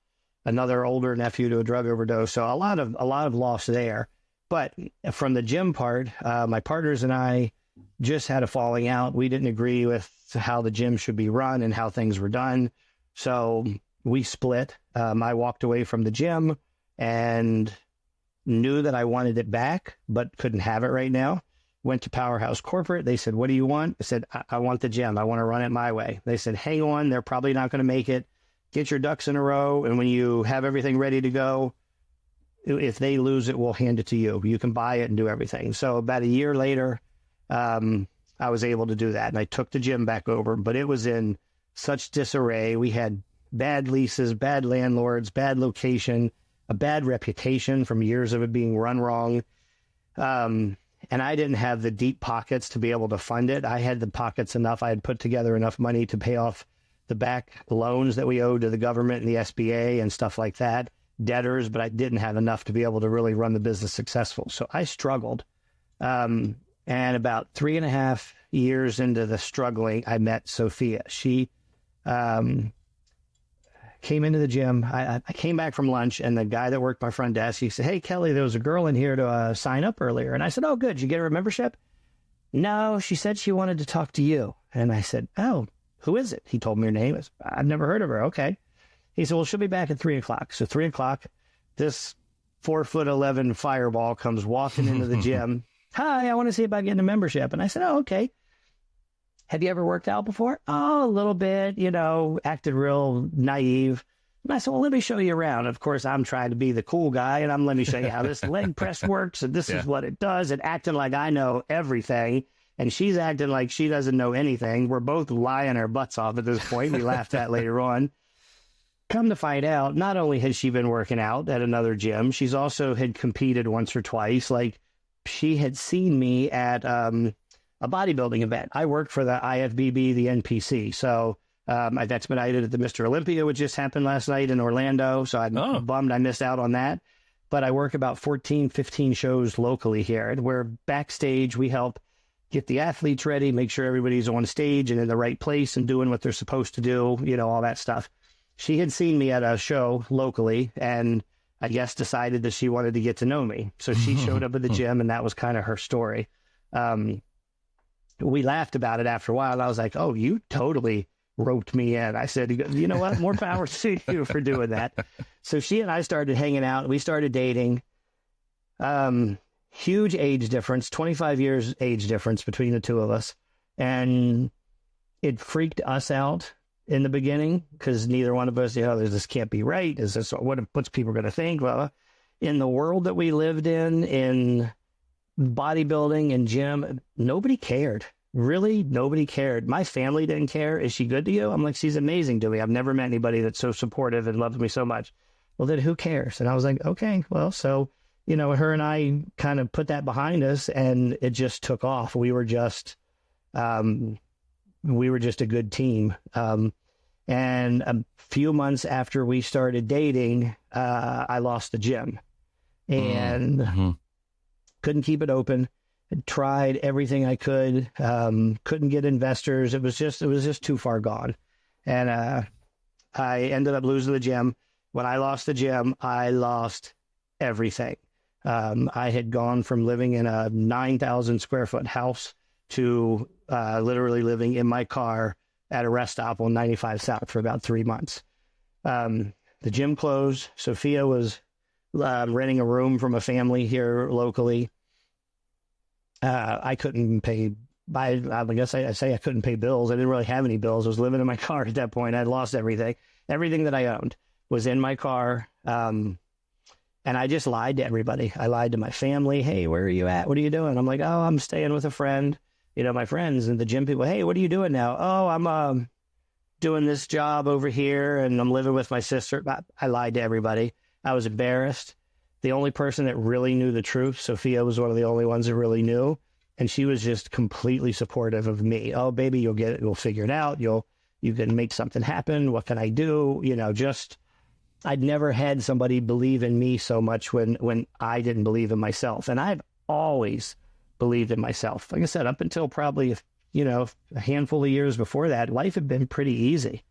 another older nephew to a drug overdose. So a lot of loss there. But from the gym part, my partners and I just had a falling out. We didn't agree with how the gym should be run and how things were done. So we split. I walked away from the gym and knew that I wanted it back, but couldn't have it right now. Went to Powerhouse Corporate. They said, "What do you want?" I said, I want the gym. I want to run it my way." They said, "Hang on. They're probably not going to make it. Get your ducks in a row. And when you have everything ready to go, if they lose it, we'll hand it to you. You can buy it and do everything." So about a year later, I was able to do that. And I took the gym back over, but it was in such disarray. We had bad leases, bad landlords, bad location, a bad reputation from years of it being run wrong. And I didn't have the deep pockets to be able to fund it. I had the pockets enough. I had put together enough money to pay off the back loans that we owed to the government and the SBA and stuff like that, debtors, but I didn't have enough to be able to really run the business successful. So I struggled. And about 3.5 years into the struggling, I met Sophia. She came into the gym. I came back from lunch, and the guy that worked my front desk, he said, "Hey, Kelly, there was a girl in here to sign up earlier." And I said, "Oh, good. Did you get her a membership?" "No, she said she wanted to talk to you." And I said, "Oh, who is it?" He told me her name. I said, "I've never heard of her." "Okay." He said, "Well, she'll be back at 3 o'clock. So 3 o'clock, this 4'11" fireball comes walking into the gym. "Hi, I want to see about getting a membership." And I said, "Oh, okay. Have you ever worked out before?" "Oh, a little bit, acted real naive." And I said, "Well, let me show you around." Of course, I'm trying to be the cool guy, and let me show you how this leg press works, and this is what it does, and acting like I know everything. And she's acting like she doesn't know anything. We're both lying our butts off at this point. We laughed at later on. Come to find out, not only has she been working out at another gym, she's also had competed once or twice. Like, she had seen me at a bodybuilding event. I work for the IFBB, the NPC. So I've expedited at the Mr. Olympia, which just happened last night in Orlando. So I'm bummed I missed out on that. But I work about 14, 15 shows locally here. And we're backstage. We help get the athletes ready, make sure everybody's on stage and in the right place and doing what they're supposed to do, you know, all that stuff. She had seen me at a show locally and I guess decided that she wanted to get to know me. So she showed up at the gym and that was kind of her story. We laughed about it after a while. I was like, oh, you totally roped me in. I said, you know what? More power to you for doing that. So she and I started hanging out. We started dating. Huge age difference, 25 years age difference between the two of us. And it freaked us out in the beginning because neither one of us, you know, this can't be right. Is this what's people going to think? Well, in the world that we lived in bodybuilding and gym, nobody cared. Really, nobody cared. My family didn't care. Is she good to you? I'm like, she's amazing to me. I've never met anybody that's so supportive and loves me so much. Well, then who cares? And I was like, okay, well, so, you know, her and I kind of put that behind us and it just took off. We were just a good team. And a few months after we started dating, I lost the gym and couldn't keep it open. Tried everything I could, couldn't get investors. It was just too far gone. And I ended up losing the gym. When I lost the gym, I lost everything. I had gone from living in a 9,000 square foot house to literally living in my car at a rest stop on 95 South for about 3 months. The gym closed. Sophia was renting a room from a family here locally. I couldn't pay. I guess I say I couldn't pay bills. I didn't really have any bills. I was living in my car at that point. I lost everything. Everything that I owned was in my car. And I just lied to everybody. I lied to my family. Hey, where are you at? What are you doing? I'm like, oh, I'm staying with a friend. You know, my friends and the gym people. Hey, what are you doing now? Oh, I'm doing this job over here and I'm living with my sister. I lied to everybody. I was embarrassed. The only person that really knew the truth, Sophia, was one of the only ones that really knew. And she was just completely supportive of me. Oh, baby, you'll get it. We'll figure it out. You can make something happen. What can I do? You know, I'd never had somebody believe in me so much when I didn't believe in myself. And I've always believed in myself. Like I said, up until probably, you know, a handful of years before that, life had been pretty easy.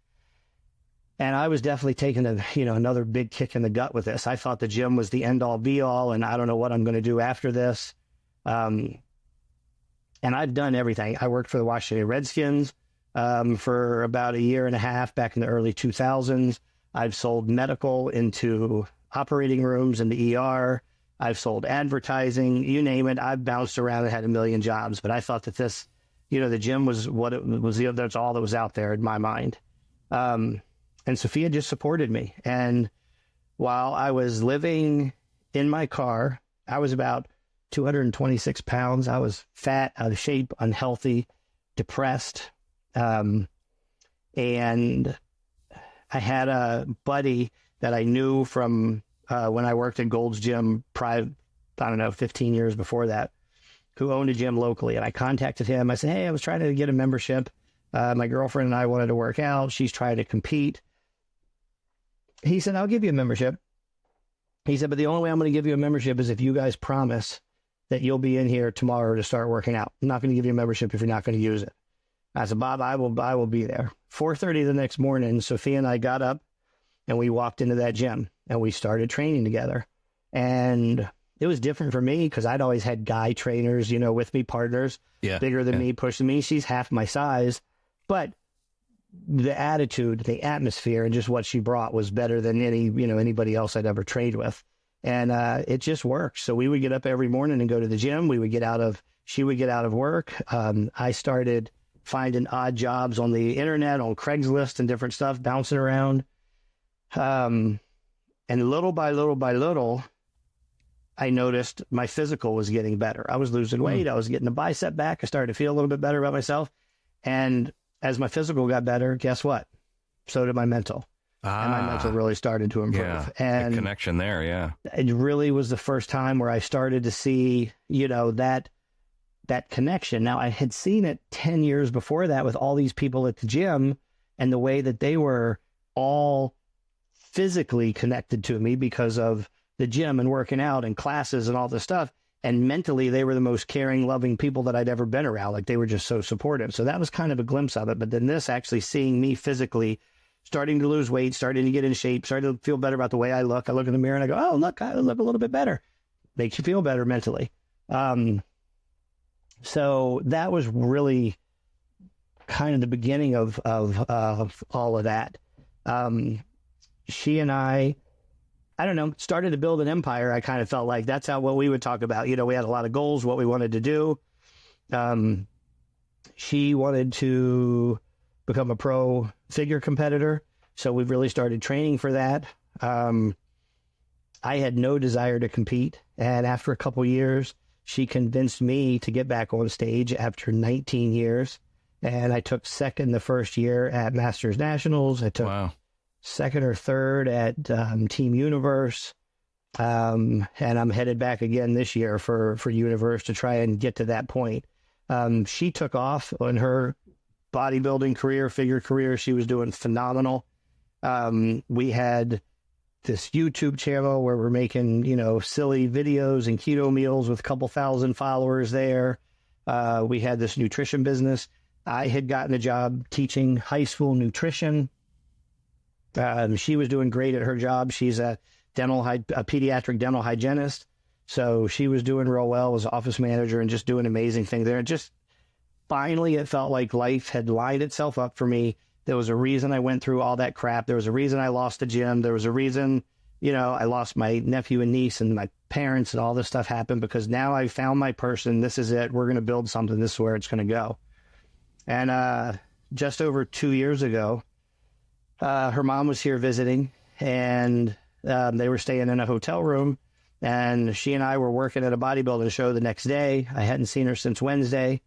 And I was definitely taking another big kick in the gut with this. I thought the gym was the end all be all, and I don't know what I'm going to do after this. And I've done everything. I worked for the Washington Redskins for about a year and a half back in the early 2000s. I've sold medical into operating rooms in the ER. I've sold advertising, you name it. I've bounced around and had a million jobs, but I thought that this, you know, the gym was what it was. That's all that was out there in my mind. And Sophia just supported me. And while I was living in my car, I was about 226 pounds. I was fat, out of shape, unhealthy, depressed. And I had a buddy that I knew from when I worked at Gold's Gym, 15 years before that, who owned a gym locally. And I contacted him. I said, hey, I was trying to get a membership. My girlfriend and I wanted to work out. She's trying to compete. He said, I'll give you a membership. He said, but the only way I'm going to give you a membership is if you guys promise that you'll be in here tomorrow to start working out. I'm not going to give you a membership if you're not going to use it. I said, Bob, I will be there. 4:30 the next morning, Sophia and I got up and we walked into that gym and we started training together. And it was different for me because I'd always had guy trainers, you know, with me, partners, bigger than me, pushing me. She's half my size. But the attitude, the atmosphere, and just what she brought was better than anybody else I'd ever trained with. And it just worked. So we would get up every morning and go to the gym. She would get out of work. I started finding odd jobs on the internet, on Craigslist and different stuff, bouncing around. And little by little, I noticed my physical was getting better. I was losing weight. I was getting a bicep back. I started to feel a little bit better about myself. And as my physical got better, guess what? So did my mental. And my mental really started to improve.
Yeah,
and
the connection there, yeah.
It really was the first time where I started to see, you know, that that connection. Now, I had seen it 10 years before that with all these people at the gym and the way that they were all physically connected to me because of the gym and working out and classes and all this stuff. And mentally, they were the most caring, loving people that I'd ever been around. Like, they were just so supportive. So that was kind of a glimpse of it. But then this actually seeing me physically starting to lose weight, starting to get in shape, starting to feel better about the way I look. I look in the mirror and I go, oh, look, I look a little bit better. Makes you feel better mentally. So that was really kind of the beginning of all of that. She and I don't know, started to build an empire. I kind of felt like that's what we would talk about. You know, we had a lot of goals, what we wanted to do. She wanted to become a pro figure competitor. So we've really started training for that. I had no desire to compete. And after a couple years, she convinced me to get back on stage after 19 years. And I took second the first year at Masters Nationals. I took second or third at Team Universe. And I'm headed back again this year for Universe to try and get to that point. She took off on her bodybuilding career, figure career. She was doing phenomenal. We had this YouTube channel where we're making, silly videos and keto meals with a couple thousand followers there. We had this nutrition business. I had gotten a job teaching high school nutrition. She was doing great at her job. She's a pediatric dental hygienist. So she was doing real well, was office manager and just doing amazing things there. Just finally, it felt like life had lined itself up for me. There was a reason I went through all that crap. There was a reason I lost the gym. There was a reason, I lost my nephew and niece and my parents and all this stuff happened because now I found my person. This is it. We're going to build something. This is where it's going to go. And just over 2 years ago, her mom was here visiting and they were staying in a hotel room and she and I were working at a bodybuilding show the next day. I hadn't seen her since Wednesday.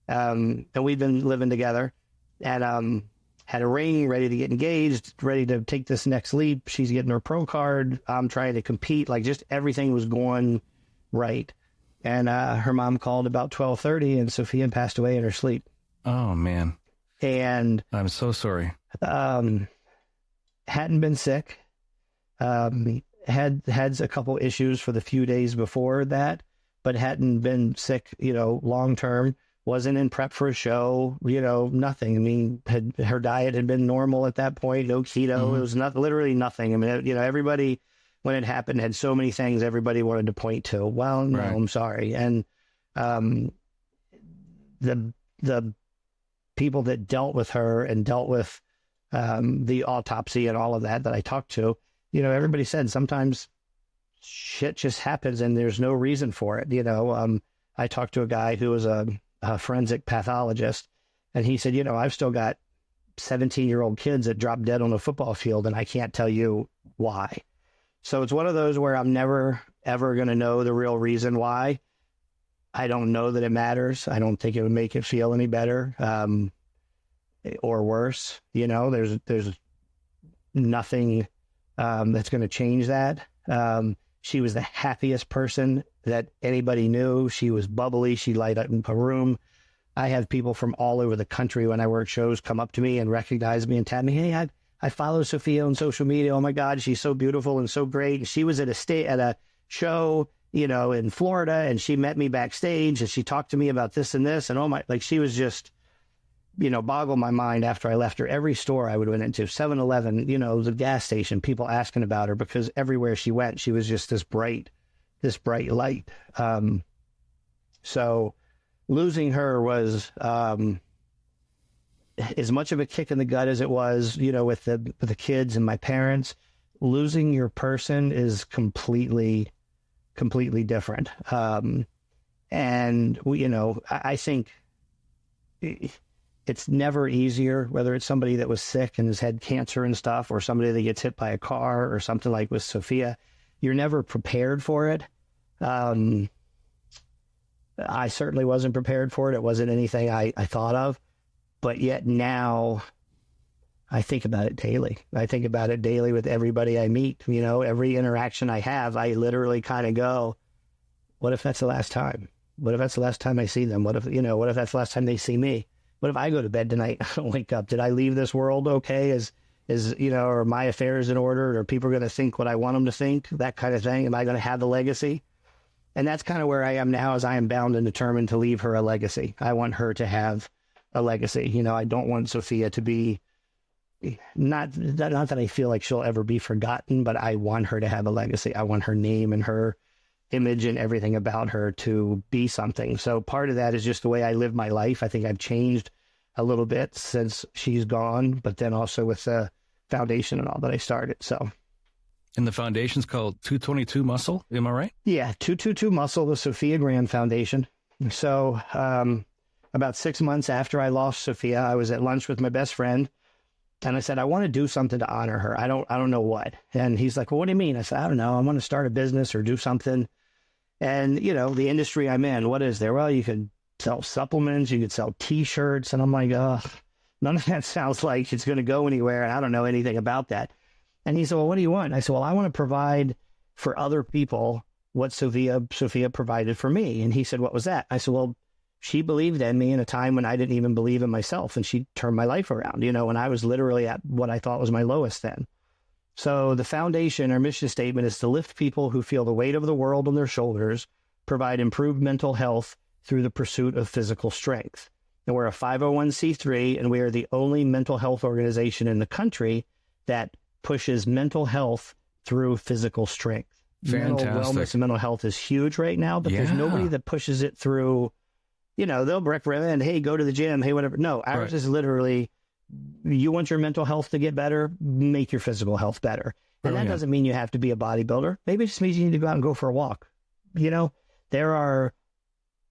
And we'd been living together and had a ring, ready to get engaged, ready to take this next leap. She's getting her pro card. I'm trying to compete. Like just everything was going right. And her mom called about 12:30 and Sophia passed away in her sleep.
Oh, man.
And
I'm so sorry.
Hadn't been sick. Had a couple issues for the few days before that, but hadn't been sick, long term. Wasn't in prep for a show, nothing. I mean, her diet had been normal at that point, no keto. Mm-hmm. It was literally nothing. I mean, everybody, when it happened, had so many things everybody wanted to point to. Well, no, right. I'm sorry. And the people that dealt with her and dealt with the autopsy and all of that I talked to, everybody said sometimes shit just happens and there's no reason for it. I talked to a guy who was a forensic pathologist, and he said, I've still got 17-year-old kids that drop dead on a football field, and I can't tell you why. So it's one of those where I'm never, ever going to know the real reason why. I don't know that it matters. I don't think it would make it feel any better or worse. There's nothing that's going to change that. She was the happiest person that anybody knew. She was bubbly. She light up a room. I have people from all over the country when I work shows come up to me and recognize me and tell me, hey, I follow Sophia on social media. Oh my God, she's so beautiful and so great. And she was at a show, in Florida, and she met me backstage and she talked to me about this and this. And she was just, boggled my mind after I left her. Every store I would went into, 7-Eleven, the gas station, people asking about her because everywhere she went, she was just this bright light. So losing her was as much of a kick in the gut as it was, with the kids and my parents. Losing your person is completely different. And I think it's never easier, whether it's somebody that was sick and has had cancer and stuff, or somebody that gets hit by a car or something like with Sophia. You're never prepared for it. I certainly wasn't prepared for it. It wasn't anything I thought of, but yet now I think about it daily. I think about it daily with everybody I meet. Every interaction I have, I literally kind of go, what if that's the last time? What if that's the last time I see them? What if that's the last time they see me? What if I go to bed tonight and I don't wake up? Did I leave this world okay? Are my affairs in order? Are people going to think what I want them to think? That kind of thing. Am I going to have the legacy? And that's kind of where I am now, is I am bound and determined to leave her a legacy. I want her to have a legacy. I don't want Sophia to be, not that I feel like she'll ever be forgotten, but I want her to have a legacy. I want her name and her image and everything about her to be something. So part of that is just the way I live my life. I think I've changed a little bit since she's gone, but then also with the foundation and all that I started. So.
And the foundation's called 222 Muscle. Am I right?
Yeah. 222 Muscle, the Sophia Graham Foundation. So, about 6 months after I lost Sophia, I was at lunch with my best friend and I said, I want to do something to honor her. I don't know what. And he's like, well, what do you mean? I said, I don't know. I want to start a business or do something. And, the industry I'm in, what is there? Well, you could sell supplements, you could sell T-shirts. And I'm like, none of that sounds like it's going to go anywhere. And I don't know anything about that. And he said, well, what do you want? I said, well, I want to provide for other people what Sophia provided for me. And he said, what was that? I said, well, she believed in me in a time when I didn't even believe in myself. And she turned my life around, when I was literally at what I thought was my lowest then. So the foundation, our mission statement, is to lift people who feel the weight of the world on their shoulders, provide improved mental health through the pursuit of physical strength. And we're a 501c3, and we are the only mental health organization in the country that pushes mental health through physical strength.
Fantastic.
Mental wellness and mental health is huge right now, but there's nobody that pushes it through, they'll recommend, hey, go to the gym, hey, whatever. No, ours is literally, you want your mental health to get better, make your physical health better. And that doesn't mean you have to be a bodybuilder. Maybe it just means you need to go out and go for a walk. There are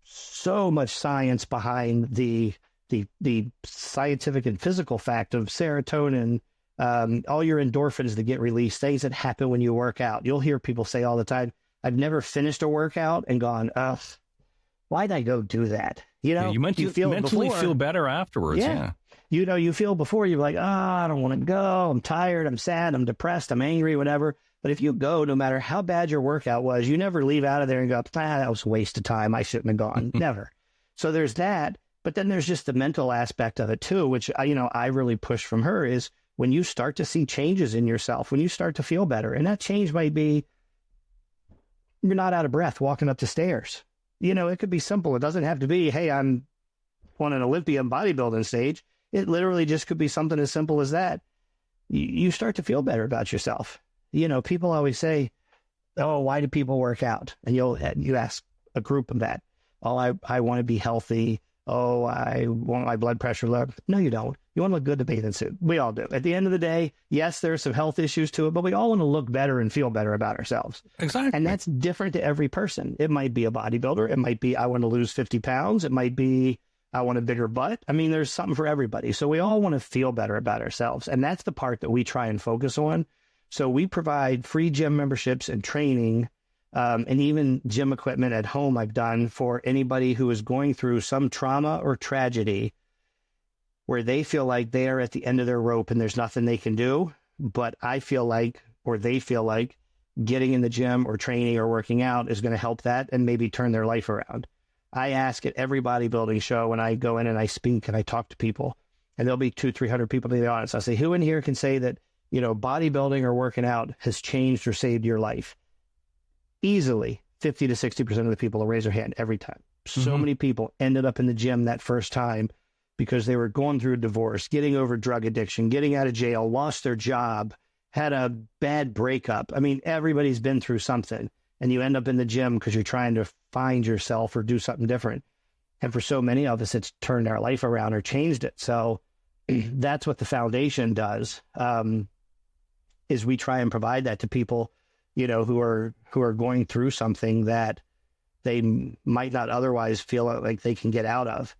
so much science behind the scientific and physical fact of serotonin, all your endorphins that get released, things that happen when you work out. You'll hear people say all the time, I've never finished a workout and gone, why'd I go do that?
You mentally feel better afterwards. Yeah.
You feel before you're like, I don't want to go. I'm tired. I'm sad. I'm depressed. I'm angry, whatever. But if you go, no matter how bad your workout was, you never leave out of there and go, that was a waste of time. I shouldn't have gone. Never. So there's that. But then there's just the mental aspect of it too, which, I really push from her, is when you start to see changes in yourself, when you start to feel better, and that change might be, you're not out of breath walking up the stairs. It could be simple. It doesn't have to be, hey, I'm on an Olympian bodybuilding stage. It literally just could be something as simple as that. You start to feel better about yourself. People always say, oh, why do people work out? And you ask a group of that. Oh, I want to be healthy. Oh, I want my blood pressure low. No, you don't. You want to look good in a bathing suit. We all do. At the end of the day, yes, there's some health issues to it, but we all want to look better and feel better about ourselves.
Exactly.
And that's different to every person. It might be a bodybuilder. It might be, I want to lose 50 pounds. It might be, I want a bigger butt. I mean, there's something for everybody. So we all want to feel better about ourselves. And that's the part that we try and focus on. So we provide free gym memberships and training, and even gym equipment at home I've done for anybody who is going through some trauma or tragedy where they feel like they are at the end of their rope and there's nothing they can do. But I feel like, or they feel like, getting in the gym or training or working out is going to help that and maybe turn their life around. I ask at every bodybuilding show when I go in and I speak and I talk to people, and there'll be 200-300 people in the audience. I say, who in here can say that, bodybuilding or working out has changed or saved your life? Easily 50 to 60% of the people will raise their hand every time. So many people ended up in the gym that first time because they were going through a divorce, getting over drug addiction, getting out of jail, lost their job, had a bad breakup. I mean, everybody's been through something, and you end up in the gym because you're trying to find yourself or do something different. And for so many of us, it's turned our life around or changed it. So that's what the foundation does, is we try and provide that to people, who are going through something that they might not otherwise feel like they can get out of.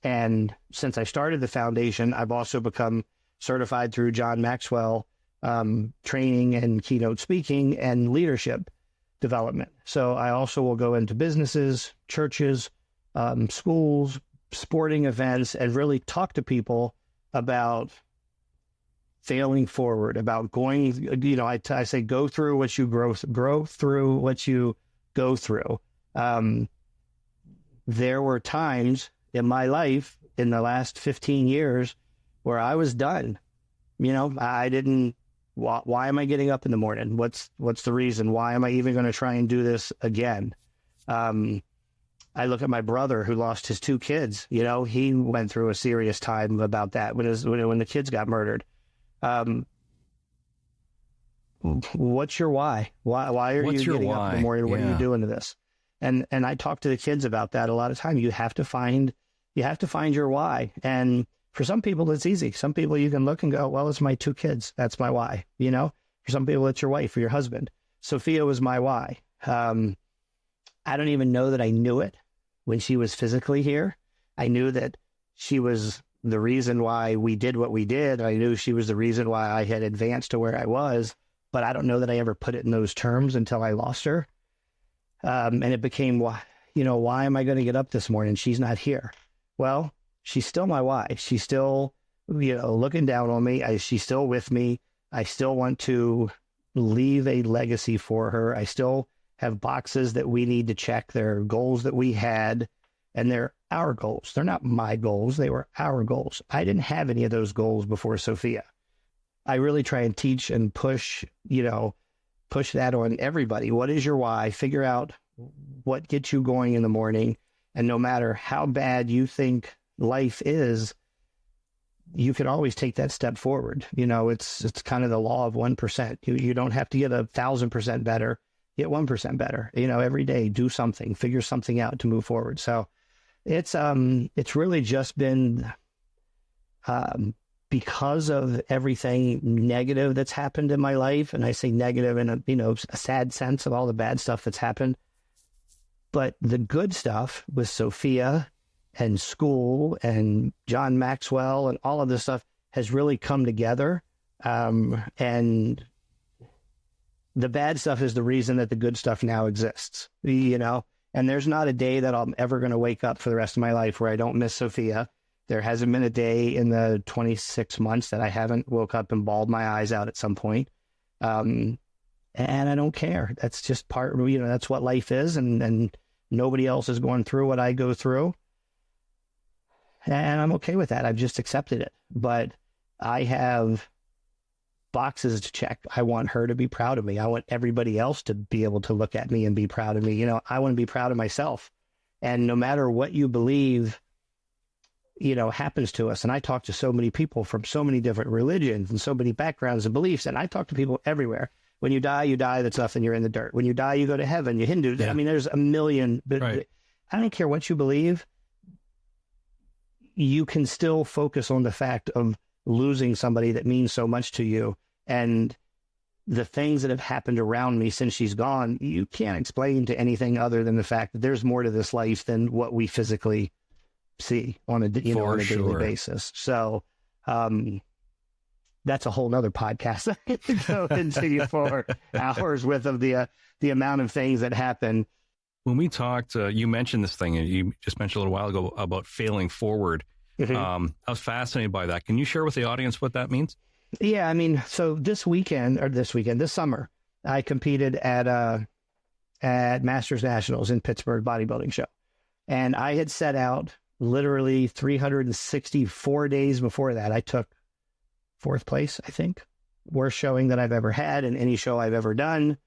And since I started the foundation, I've also become certified through John Maxwell, training and keynote speaking and leadership development. So I also will go into businesses, churches, schools, sporting events, and really talk to people about failing forward, about going, I say, go through what you grow through what you go through. there were times in my life in the last 15 years where I was done. You know, I didn't, why am I getting up in the morning? What's the reason? Why am I even going to try and do this again? I look at my brother who lost his 2 kids. You know, he went through a serious time about that when the kids got murdered. What's your why? Why are you getting up in the morning? What are you doing to this? And I talk to the kids about that a lot of time. You have to find your why. And for some people, it's easy. Some people you can look and go, well, it's my 2 kids. That's my why. You know, for some people, it's your wife or your husband. Sophia was my why. I don't even know that I knew it when she was physically here. I knew that she was the reason why we did what we did. I knew she was the reason why I had advanced to where I was, but I don't know that I ever put it in those terms until I lost her. And it became, why am I going to get up this morning? She's not here. Well, she's still my why. She's still, looking down on me. She's still with me. I still want to leave a legacy for her. I still have boxes that we need to check. There are goals that we had, and they're our goals. They're not my goals. They were our goals. I didn't have any of those goals before Sophia. I really try and teach and push that on everybody. What is your why? Figure out what gets you going in the morning. And no matter how bad you think life is, you can always take that step forward. It's kind of the law of 1%. You don't have to get 1,000% better. Get 1% better. Every day, do something, figure something out to move forward. So it's really just been because of everything negative that's happened in my life. And I say negative in a sad sense of all the bad stuff that's happened. But the good stuff with Sophia and school and John Maxwell and all of this stuff has really come together. And the bad stuff is the reason that the good stuff now exists, and there's not a day that I'm ever going to wake up for the rest of my life where I don't miss Sophia. There hasn't been a day in the 26 months that I haven't woke up and bawled my eyes out at some point. And I don't care. That's just that's what life is. And nobody else is going through what I go through. And I'm okay with that. I've just accepted it. But I have boxes to check. I want her to be proud of me. I want everybody else to be able to look at me and be proud of me. I want to be proud of myself. And no matter what you believe, happens to us. And I talk to so many people from so many different religions and so many backgrounds and beliefs. And I talk to people everywhere. When you die, that's nothing. You're in the dirt. When you die, you go to heaven. You Hindu. Yeah. I mean, there's a million. But right. I don't care what you believe. You can still focus on the fact of losing somebody that means so much to you. And the things that have happened around me since she's gone, you can't explain to anything other than the fact that there's more to this life than what we physically see on a daily basis. So that's a whole nother podcast I could go into for hours with of the amount of things that happen.
When we talked, you mentioned this thing, and you just mentioned a little while ago about failing forward. Mm-hmm. I was fascinated by that. Can you share with the audience what that means?
Yeah, I mean, so this summer, I competed at Masters Nationals in Pittsburgh bodybuilding show. And I had set out literally 364 days before that. I took 4th place, I think. Worst showing that I've ever had in any show I've ever done.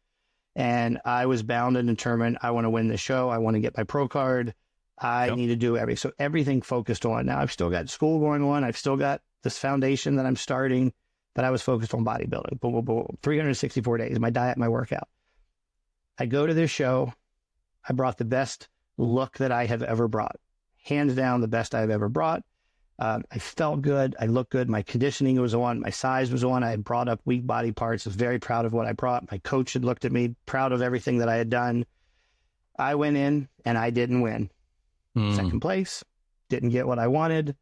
And I was bound and determined, I want to win the show. I want to get my pro card. I need to do everything. So everything focused on. Now I've still got school going on. I've still got this foundation that I'm starting, but I was focused on bodybuilding. Boom, boom, boom. 364 days, my diet, my workout. I go to this show. I brought the best look that I have ever brought. Hands down, the best I've ever brought. I felt good. I looked good. My conditioning was on. My size was on. I had brought up weak body parts. I was very proud of what I brought. My coach had looked at me, proud of everything that I had done. I went in and I didn't win. Second place. Didn't get what I wanted.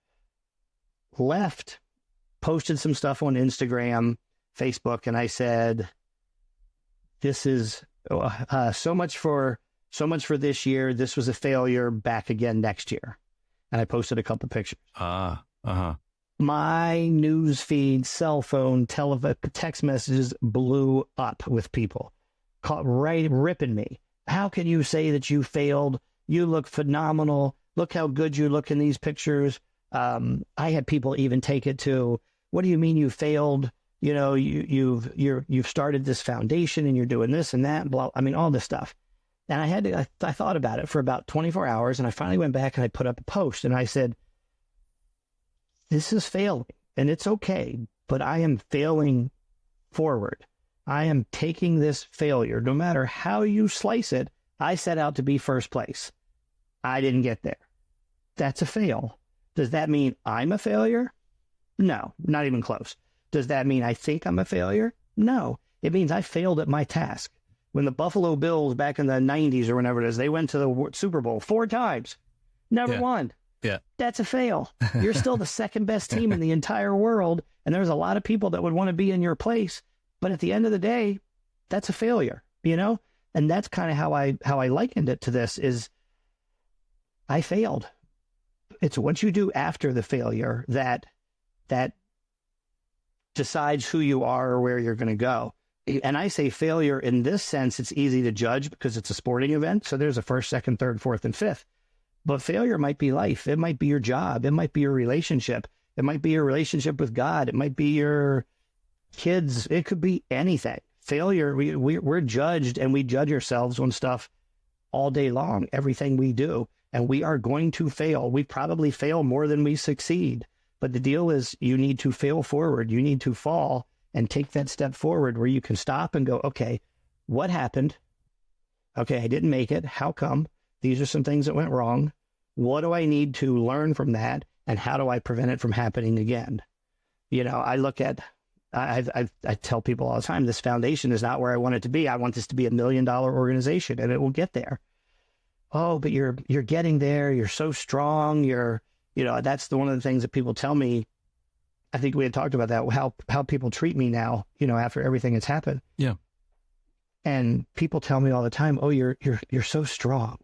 Left. Posted some stuff on Instagram, Facebook, and I said, this is so much for this year. This was a failure. Back again next year. And I posted a couple pictures. My news feed, cell phone, text messages blew up with people ripping me. How can you say that you failed? You look phenomenal. Look how good you look in these pictures. I had people even take it to, what do you mean you failed? You know, you've started this foundation and you're doing this and that, blah. I mean, all this stuff. And I thought about it for about 24 hours, and I finally went back and I put up a post and I said, this is failing and it's okay, but I am failing forward. I am taking this failure, no matter how you slice it. I set out to be first place. I didn't get there. That's a fail. Does that mean I'm a failure? No, not even close. Does that mean I think I'm a failure? No, it means I failed at my task. When the Buffalo Bills back in the 90s or whenever it is, they went to the Super Bowl 4 times, never won.
Yeah.
That's a fail. You're still the second best team in the entire world, and there's a lot of people that would want to be in your place. But at the end of the day, that's a failure, you know? And that's kind of how I likened it to this is I failed. It's what you do after the failure that decides who you are or where you're going to go. And I say failure in this sense, it's easy to judge because it's a sporting event. So there's a first, second, third, fourth, and fifth. But failure might be life. It might be your job. It might be your relationship. It might be your relationship with God. It might be your kids. It could be anything. Failure, we're judged, and we judge ourselves on stuff all day long, everything we do. And we are going to fail. We probably fail more than we succeed. But the deal is you need to fail forward. You need to fall and take that step forward where you can stop and go, okay, what happened? Okay, I didn't make it. How come? These are some things that went wrong. What do I need to learn from that? And how do I prevent it from happening again? You know, I look at, I tell people all the time, this foundation is not where I want it to be. I want this to be $1 million organization, and it will get there. Oh, but you're getting there. You're so strong. That's one of the things that people tell me. I think we had talked about that, how people treat me now, after everything that's happened.
Yeah.
And people tell me all the time, oh, you're so strong.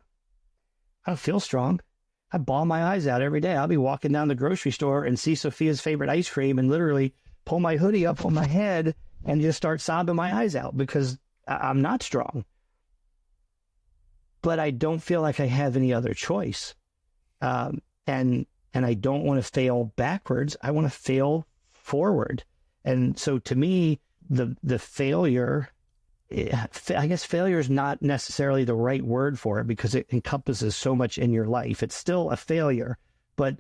I don't feel strong. I bawl my eyes out every day. I'll be walking down the grocery store and see Sophia's favorite ice cream and literally pull my hoodie up on my head and just start sobbing my eyes out because I'm not strong. But I don't feel like I have any other choice. And I don't want to fail backwards. I want to fail forward. And so to me, the failure, I guess failure is not necessarily the right word for it because it encompasses so much in your life. It's still a failure, but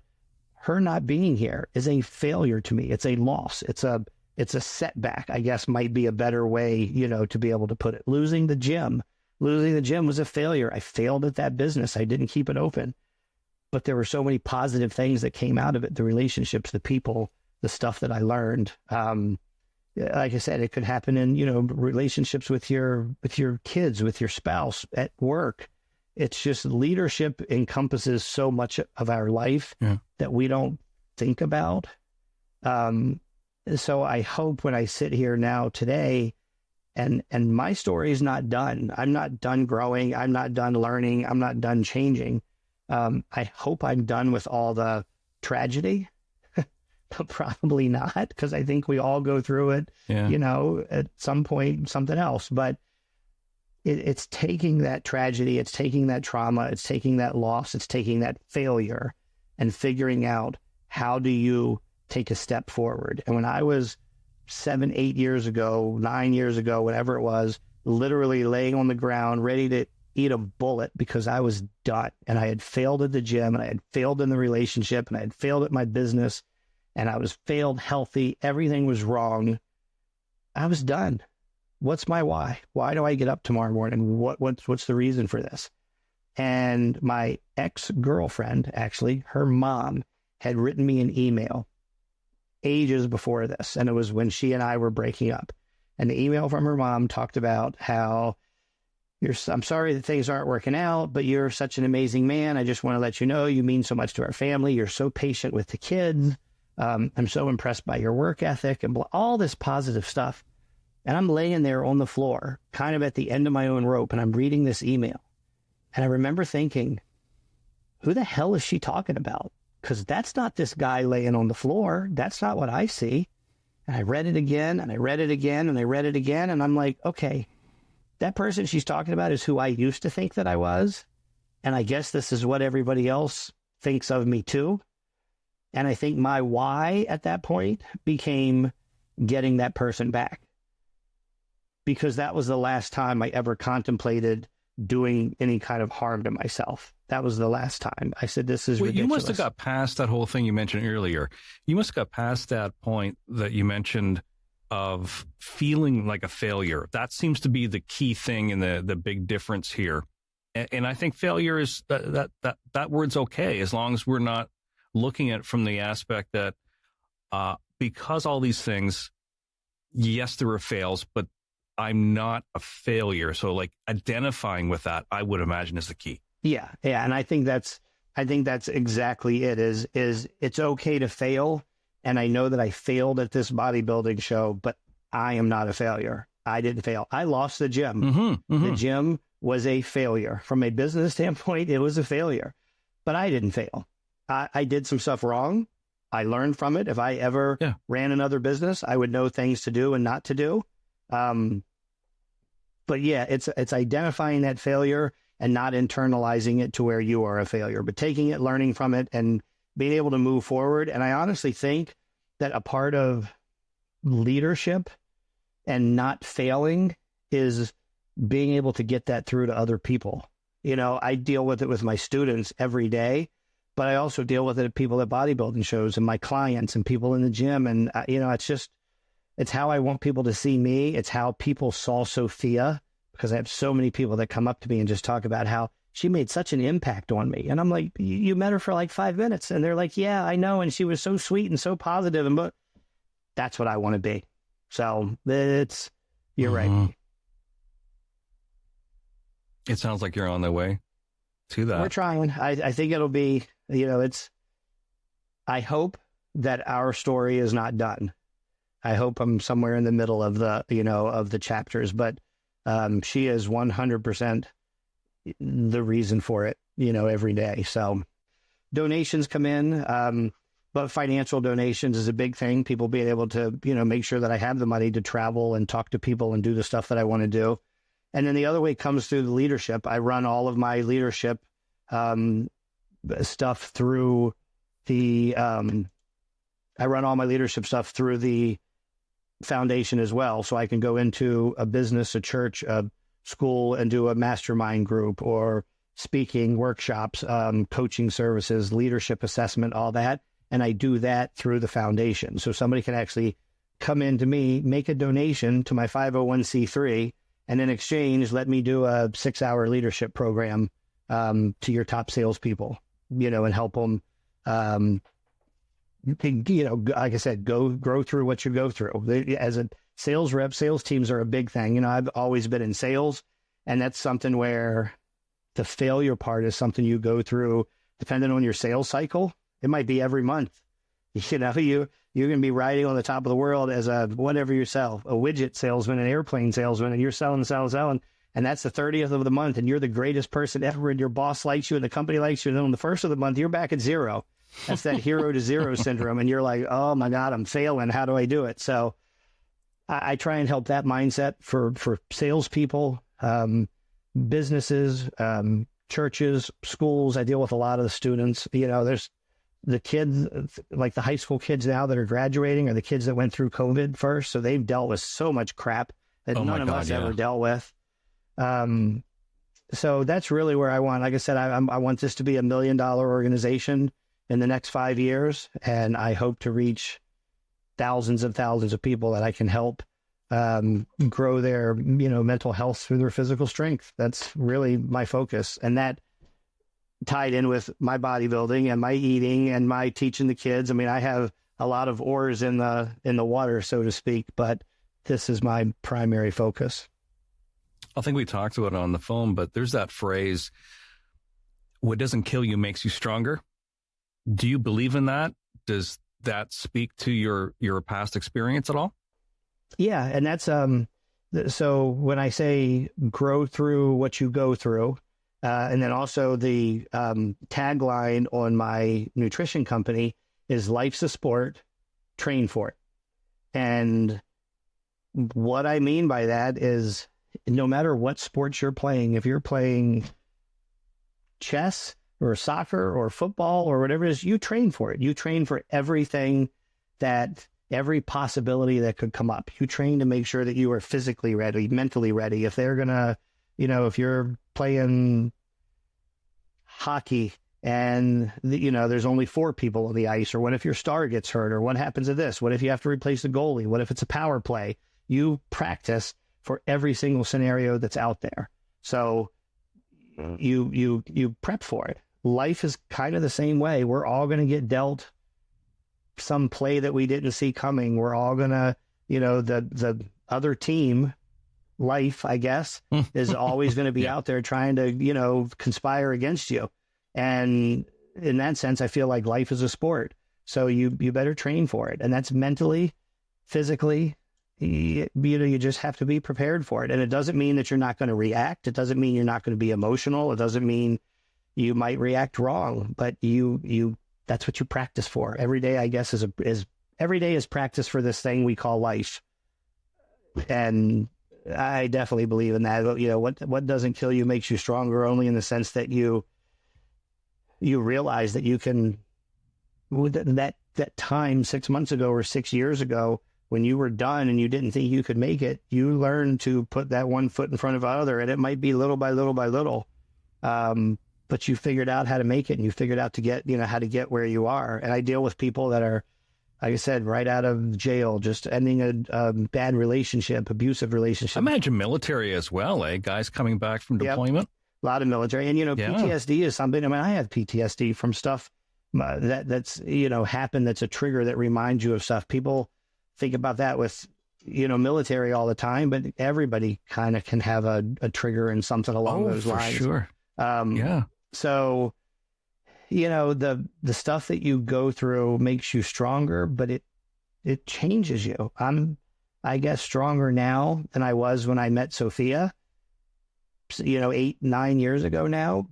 her not being here is a failure to me. It's a loss. It's a setback, I guess might be a better way, to be able to put it. Losing the gym was a failure. I failed at that business. I didn't keep it open. But there were so many positive things that came out of it, the relationships, the people, the stuff that I learned. Like I said, it could happen in, relationships with your kids, with your spouse, at work. It's just leadership encompasses so much of our life that we don't think about. So I hope when I sit here now today, and my story is not done. I'm not done growing. I'm not done learning. I'm not done changing. I hope I'm done with all the tragedy, but probably not, because I think we all go through it, at some point, something else. But it's taking that tragedy, it's taking that trauma, it's taking that loss, it's taking that failure and figuring out how do you take a step forward. And when I was 7, 8 years ago, 9 years ago, whatever it was, literally laying on the ground, ready to eat a bullet because I was done. And I had failed at the gym, and I had failed in the relationship, and I had failed at my business, and I was failed healthy. Everything was wrong. I was done. What's my why? Why do I get up tomorrow morning? What's the reason for this? And my ex-girlfriend, actually, her mom had written me an email ages before this. And it was when she and I were breaking up. And the email from her mom talked about how I'm sorry that things aren't working out, but you're such an amazing man. I just want to let you know you mean so much to our family. You're so patient with the kids. I'm so impressed by your work ethic and all this positive stuff. And I'm laying there on the floor, kind of at the end of my own rope, and I'm reading this email. And I remember thinking, who the hell is she talking about? Because that's not this guy laying on the floor. That's not what I see. And I read it again, and I read it again, and I read it again. And I'm like, okay, that person she's talking about is who I used to think that I was. And I guess this is what everybody else thinks of me too. And I think my why at that point became getting that person back, because that was the last time I ever contemplated doing any kind of harm to myself. That was the last time. I said, this is ridiculous.
You must have got past that whole thing you mentioned earlier. You must have got past that point that you mentioned of feeling like a failure. That seems to be the key thing and the big difference here. And I think failure is that word's okay, as long as we're not looking at it from the aspect that because all these things, yes, there are fails, but I'm not a failure. So like identifying with that, I would imagine, is the key.
Yeah. And I think that's exactly it. Is it's okay to fail. And I know that I failed at this bodybuilding show, but I am not a failure. I didn't fail. I lost the gym. The gym was a failure. From a business standpoint, it was a failure, but I didn't fail. I did some stuff wrong. I learned from it. If I ever ran another business, I would know things to do and not to do. But yeah, it's identifying that failure and not internalizing it to where you are a failure, but taking it, learning from it, and being able to move forward. And I honestly think that a part of leadership and not failing is being able to get that through to other people. You know, I deal with it with my students every day, but I also deal with it at people at bodybuilding shows and my clients and people in the gym. And, you know, it's how I want people to see me. It's how people saw Sophia, because I have so many people that come up to me and just talk about how she made such an impact on me. And I'm like, you met her for like 5 minutes. And they're like, yeah, I know. And she was so sweet and so positive. And but that's what I want to be. So you're right.
It sounds like you're on the way to that.
We're trying. I think it'll be, you know, I hope that our story is not done. I hope I'm somewhere in the middle of the chapters, but she is 100% the reason for it, you know, every day. So donations come in, but financial donations is a big thing. People being able to, you know, make sure that I have the money to travel and talk to people and do the stuff that I want to do. And then the other way comes through the leadership. I run all of my leadership stuff through the foundation as well. So I can go into a business, a church, a school, and do a mastermind group or speaking workshops, coaching services, leadership assessment, all that. And I do that through the foundation. So somebody can actually come in to me, make a donation to my 501c3, and in exchange, let me do a 6-hour leadership program to your top salespeople, you know, and help them, you know, like I said, grow through what you go through. As a sales rep, sales teams are a big thing. You know, I've always been in sales, and that's something where the failure part is something you go through depending on your sales cycle. It might be every month. You know, you're going to be riding on the top of the world as a whatever you sell, a widget salesman, an airplane salesman, and you're selling, and that's the 30th of the month, and you're the greatest person ever, and your boss likes you, and the company likes you, and then on the first of the month, you're back at zero. That's that hero to zero syndrome, and you're like, oh my God, I'm failing. How do I do it? So I try and help that mindset for salespeople, businesses, churches, schools. I deal with a lot of the students. You know, there's the kids, like the high school kids now that are graduating, are the kids that went through COVID first. So they've dealt with so much crap that none of us ever dealt with. So that's really where I want, like I said, I want this to be $1 million organization in the next 5 years. And I hope to reach thousands of people that I can help grow their, you know, mental health through their physical strength. That's really my focus. And that tied in with my bodybuilding and my eating and my teaching the kids. I mean, I have a lot of oars in the water, so to speak, but this is my primary focus.
I think we talked about it on the phone, but there's that phrase, what doesn't kill you makes you stronger. Do you believe in that? Does that speak to your past experience at all?
Yeah. And that's, so when I say grow through what you go through, and then also the tagline on my nutrition company is life's a sport, train for it. And what I mean by that is no matter what sports you're playing, if you're playing chess or soccer or football or whatever it is, you train for it. You train for everything every possibility that could come up. You train to make sure that you are physically ready, mentally ready. If they're going to, if you're playing hockey and, there's only 4 people on the ice, or what if your star gets hurt, or what happens to this? What if you have to replace the goalie? What if it's a power play? You practice for every single scenario that's out there. So you prep for it. Life is kind of the same way. We're all going to get dealt some play that we didn't see coming. We're all going to, the other team, life, I guess, is always going to be out there trying to, conspire against you. And in that sense, I feel like life is a sport. So you better train for it. And that's mentally, physically, you just have to be prepared for it. And it doesn't mean that you're not going to react. It doesn't mean you're not going to be emotional. It doesn't mean you might react wrong, but that's what you practice for. Every day, I guess, every day is practice for this thing we call life. And I definitely believe in that. What doesn't kill you makes you stronger, only in the sense that you realize that you can, that time 6 months ago or 6 years ago, when you were done and you didn't think you could make it, you learned to put that one foot in front of the other, and it might be little by little by little. But you figured out how to make it, and you figured out to get, how to get where you are. And I deal with people that are, like I said, right out of jail, just ending a bad relationship, abusive relationship.
I imagine military as well, guys coming back from deployment.
A lot of military. And, PTSD is something, I have PTSD from stuff that's, happened. That's a trigger that reminds you of stuff. People think about that with, military all the time, but everybody kind of can have a trigger and something along those lines.
Sure.
So, the stuff that you go through makes you stronger, but it changes you. I'm, I guess, stronger now than I was when I met Sophia, 8-9 years ago now,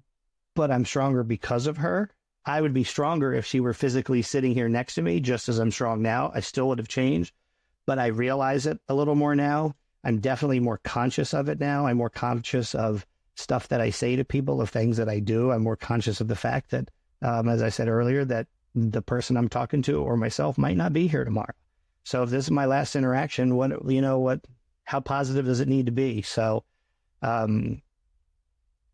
but I'm stronger because of her. I would be stronger if she were physically sitting here next to me, just as I'm strong now. I still would have changed, but I realize it a little more now. I'm definitely more conscious of it now. I'm more conscious of stuff that I say to people, of things that I do. I'm more conscious of the fact that, as I said earlier, that the person I'm talking to or myself might not be here tomorrow. So if this is my last interaction, how positive does it need to be? So,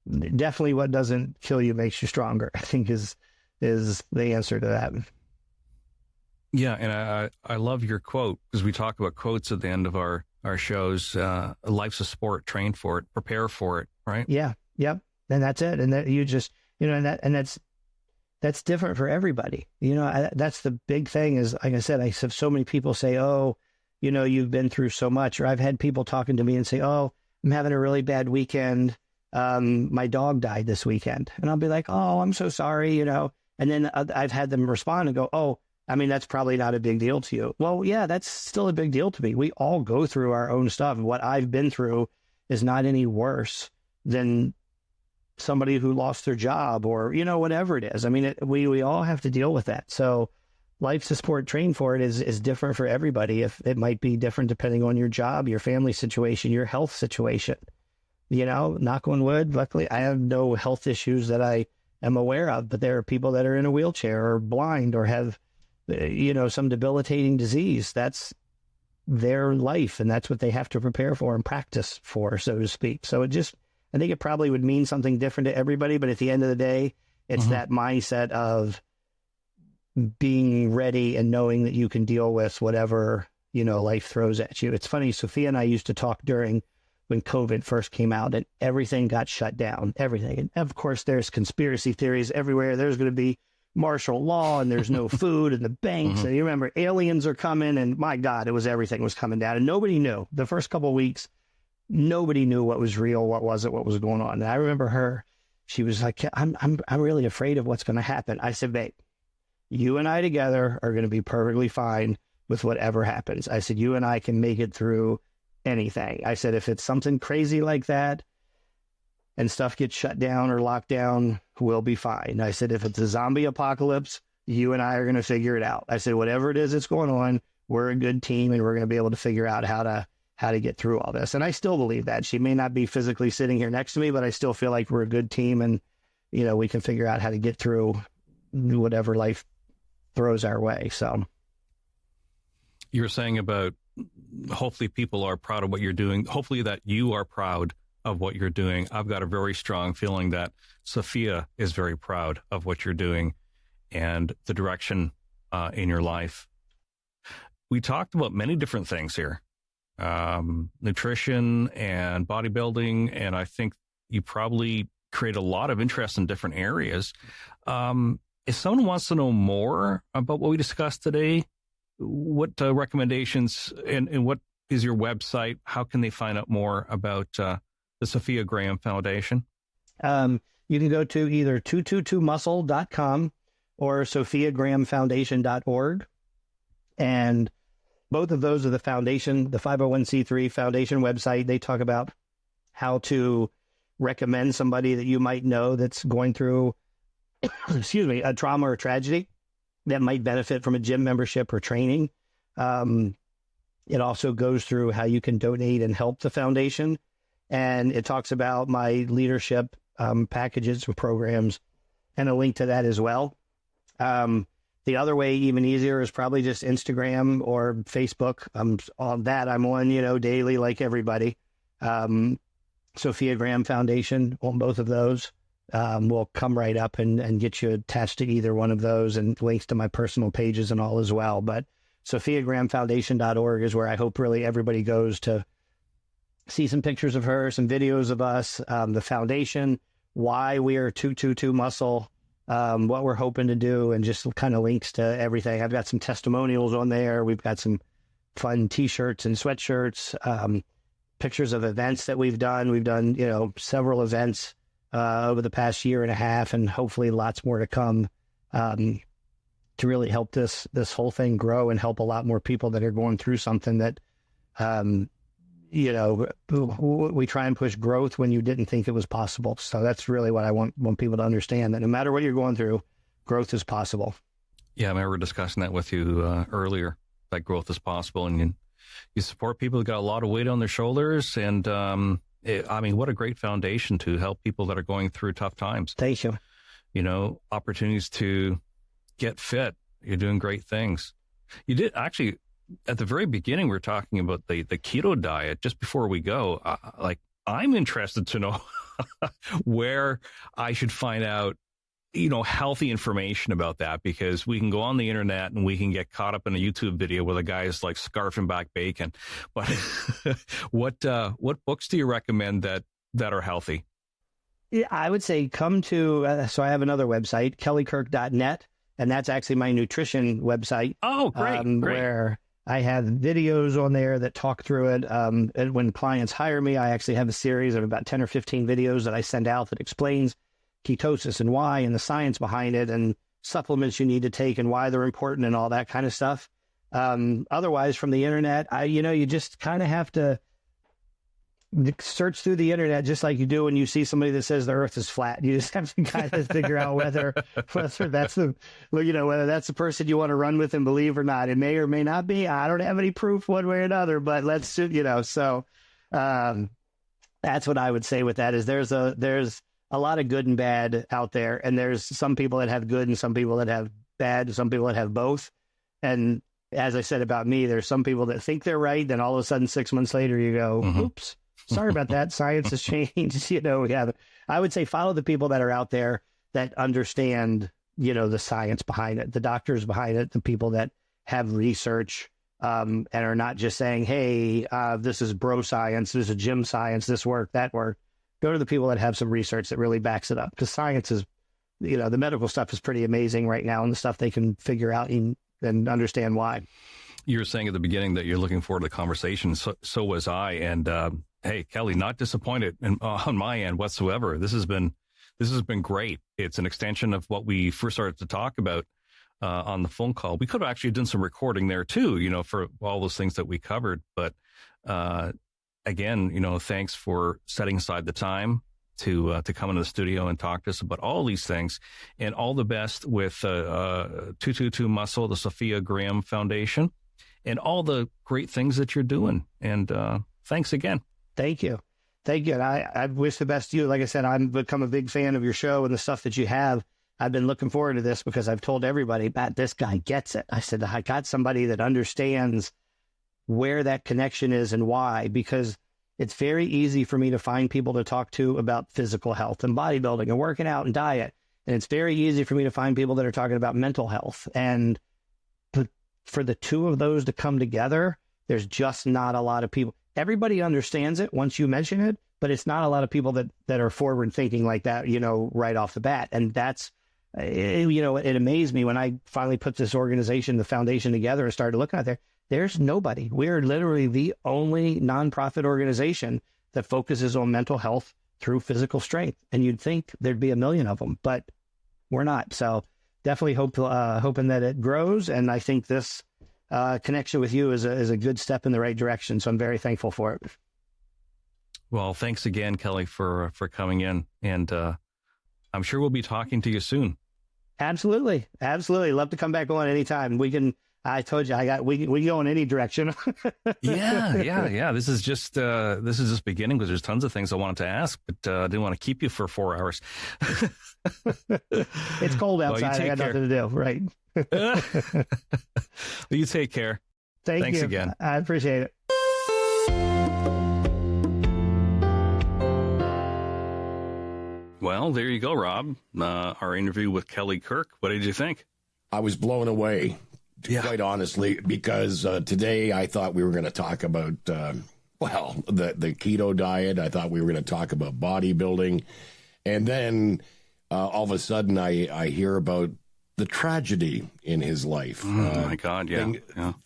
definitely what doesn't kill you makes you stronger, I think is the answer to that.
Yeah. And I love your quote, because we talk about quotes at the end of our shows. Life's a sport, train for it, prepare for it. Right. Yeah.
Yep. And that's it. And that you just, that's different for everybody. That's the big thing is, like I said, I have so many people say, oh, you've been through so much, or I've had people talking to me and say, oh, I'm having a really bad weekend. My dog died this weekend. And I'll be like, oh, I'm so sorry, and then I've had them respond and go, oh, that's probably not a big deal to you. Well, yeah, that's still a big deal to me. We all go through our own stuff. What I've been through is not any worse than somebody who lost their job or, whatever it is. We all have to deal with that. So life's a sport, train for it is different for everybody. If it might be different depending on your job, your family situation, your health situation. Knock on wood, luckily I have no health issues that I am aware of, but there are people that are in a wheelchair or blind or have, some debilitating disease. That's their life, and that's what they have to prepare for and practice for, so to speak. So I think it probably would mean something different to everybody, but at the end of the day, it's that mindset of being ready and knowing that you can deal with whatever, life throws at you. It's funny, Sophia and I used to talk when COVID first came out and everything got shut down, everything. And of course, there's conspiracy theories everywhere. There's going to be martial law and there's no food and the banks. And you remember aliens are coming, and my God, everything was coming down and nobody knew. The first couple of weeks, nobody knew what was real, what was going on. And I remember her, she was like, I'm really afraid of what's going to happen. I said, babe, you and I together are going to be perfectly fine with whatever happens. I said, you and I can make it through anything. I said, if it's something crazy like that and stuff gets shut down or locked down, we'll be fine. I said, if it's a zombie apocalypse, you and I are going to figure it out. I said, whatever it is that's going on, we're a good team and we're going to be able to figure out how to get through all this. And I still believe that. She may not be physically sitting here next to me, but I still feel like we're a good team. And, we can figure out how to get through whatever life throws our way. So
you're saying about hopefully people are proud of what you're doing. Hopefully that you are proud of what you're doing. I've got a very strong feeling that Sophia is very proud of what you're doing and the direction in your life. We talked about many different things here, nutrition and bodybuilding, and I think you probably create a lot of interest in different areas. If someone wants to know more about what we discussed today, what recommendations and what is your website? How can they find out more about the Sophia Graham Foundation?
You can go to either 222muscle.com or sophiagrahamfoundation.org. And both of those are the foundation, the 501c3 foundation website. They talk about how to recommend somebody that you might know that's going through, a trauma or tragedy that might benefit from a gym membership or training. It also goes through how you can donate and help the foundation. And it talks about my leadership packages and programs and a link to that as well. The other way, even easier, is probably just Instagram or Facebook. On that, I'm on, daily like everybody. Sophia Graham Foundation on both of those will come right up and get you attached to either one of those, and links to my personal pages and all as well. But sophiagrahamfoundation.org is where I hope really everybody goes to see some pictures of her, some videos of us, the foundation, why we are 222 Muscle, what we're hoping to do, and just kind of links to everything. I've got some testimonials on there. We've got some fun T-shirts and sweatshirts, pictures of events that we've done. We've done, several events over the past year and a half, and hopefully lots more to come to really help this whole thing grow and help a lot more people that are going through something that, we try and push growth when you didn't think it was possible. So that's really what I want people to understand, that no matter what you're going through, growth is possible.
Yeah, I remember discussing that with you earlier, that growth is possible. And you support people who got a lot of weight on their shoulders. And what a great foundation to help people that are going through tough times.
Thank you.
Opportunities to get fit. You're doing great things. You did actually, at the very beginning, we were talking about the keto diet. Just before we go, I'm interested to know where I should find out, healthy information about that, because we can go on the internet and we can get caught up in a YouTube video where the guy is like scarfing back bacon. But what books do you recommend that are healthy?
Yeah, I would say come to, so I have another website, kellykirk.net, and that's actually my nutrition website.
Oh, great.
Where I have videos on there that talk through it. And when clients hire me, I actually have a series of about 10 or 15 videos that I send out that explains ketosis and why, and the science behind it, and supplements you need to take and why they're important and all that kind of stuff. Otherwise, from the internet, you just kind of have to search through the internet, just like you do when you see somebody that says the earth is flat. You just have to kind of figure out whether that's whether that's the person you want to run with and believe or not. It may or may not be. I don't have any proof one way or another, but let's, so that's what I would say with that. Is there's a lot of good and bad out there, and there's some people that have good and some people that have bad, and some people that have both. And as I said about me, there's some people that think they're right, then all of a sudden 6 months later you go, oops, sorry about that. Science has changed. I would say follow the people that are out there that understand, the science behind it, the doctors behind it, the people that have research, and are not just saying, hey, this is bro science, this is gym science, this work, that work. Go to the people that have some research that really backs it up, because science is, the medical stuff is pretty amazing right now, and the stuff they can figure out and understand why.
You were saying at the beginning that you're looking forward to the conversation. So was I. And hey, Kelly, not disappointed on my end whatsoever. This has been great. It's an extension of what we first started to talk about on the phone call. We could have actually done some recording there too, for all those things that we covered. But again, thanks for setting aside the time to come into the studio and talk to us about all these things, and all the best with 222 Muscle, the Sophia Graham Foundation, and all the great things that you're doing. And thanks again.
Thank you. Thank you. And I wish the best to you. Like I said, I've become a big fan of your show and the stuff that you have. I've been looking forward to this because I've told everybody, Matt, this guy gets it. I said, I got somebody that understands where that connection is and why, because it's very easy for me to find people to talk to about physical health and bodybuilding and working out and diet. And it's very easy for me to find people that are talking about mental health. And for the two of those to come together, there's just not a lot of people. Everybody understands it once you mention it, but it's not a lot of people that are forward thinking like that, right off the bat. And that's, it amazed me when I finally put this organization, the foundation together and started looking at there. There's nobody. We're literally the only nonprofit organization that focuses on mental health through physical strength. And you'd think there'd be a million of them, but we're not. So definitely hoping that it grows. And I think this connection with you is a good step in the right direction. So I'm very thankful for it.
Well, thanks again, Kelly, for coming in. And I'm sure we'll be talking to you soon.
Absolutely. Absolutely. Love to come back on anytime. I told you, we can go in any direction.
Yeah. This is just beginning because there's tons of things I wanted to ask, but I didn't want to keep you for 4 hours.
It's cold outside. I got nothing to do. Right.
Well, you take care. Thanks
you
again.
I appreciate it.
Well, there you go, Rob. Our interview with Kelly Kirk. What did you think?
I was blown away, quite honestly, because today I thought we were going to talk about, the keto diet. I thought we were going to talk about bodybuilding. And then all of a sudden I hear about the tragedy in his life.
Oh, my God,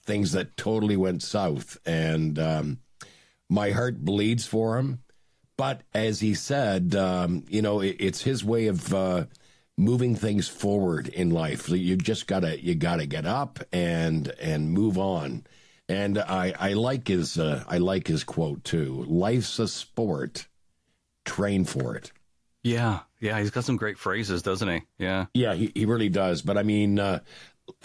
Things that totally went south. And my heart bleeds for him. But as he said, it's his way of moving things forward in life. You just gotta get up and move on. And I like his quote too. Life's a sport. Train for it.
Yeah. He's got some great phrases, doesn't he? Yeah.
Yeah, he really does. But I mean,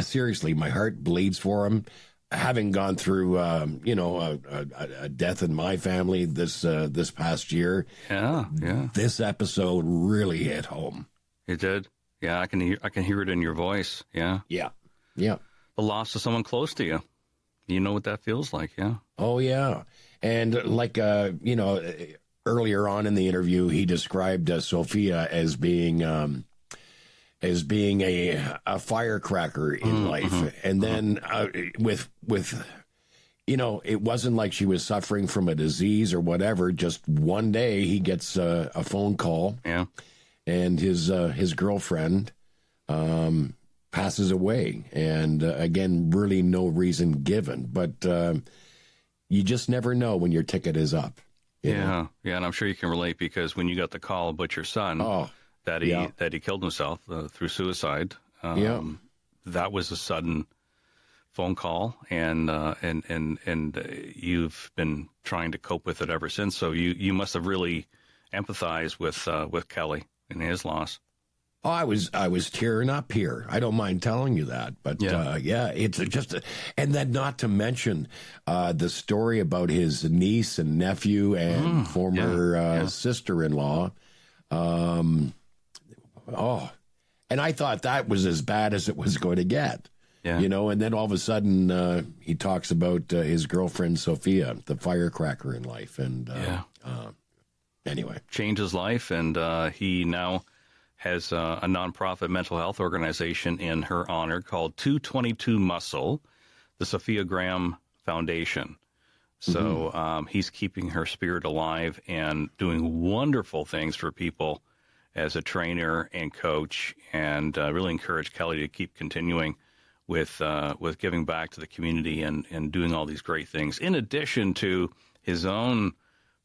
seriously, my heart bleeds for him. Having gone through, a death in my family this past year.
Yeah.
This episode really hit home.
It did. Yeah, I can hear it in your voice. Yeah.
Yeah.
The loss of someone close to you. You know what that feels like, yeah.
Oh yeah, and like earlier on in the interview, he described Sophia as being a firecracker in life, and then with it wasn't like she was suffering from a disease or whatever. Just one day, he gets a phone call.
Yeah.
And his girlfriend passes away, and again, really no reason given. But you just never know when your ticket is up.
Yeah, and I'm sure you can relate because when you got the call about your son that he killed himself through suicide, that was a sudden phone call, and you've been trying to cope with it ever since. So you must have really empathized with Kelly and his loss.
Oh, I was tearing up here. I don't mind telling you that, but it's just, and then not to mention the story about his niece and nephew and former sister-in-law. And I thought that was as bad as it was going to get. Yeah. And then all of a sudden he talks about his girlfriend Sophia, the firecracker in life, and anyway,
changed his life, and he now has a nonprofit mental health organization in her honor called 222 Muscle, the Sophia Graham Foundation. So he's keeping her spirit alive and doing wonderful things for people as a trainer and coach, and really encourage Kelly to keep continuing with giving back to the community and doing all these great things, in addition to his own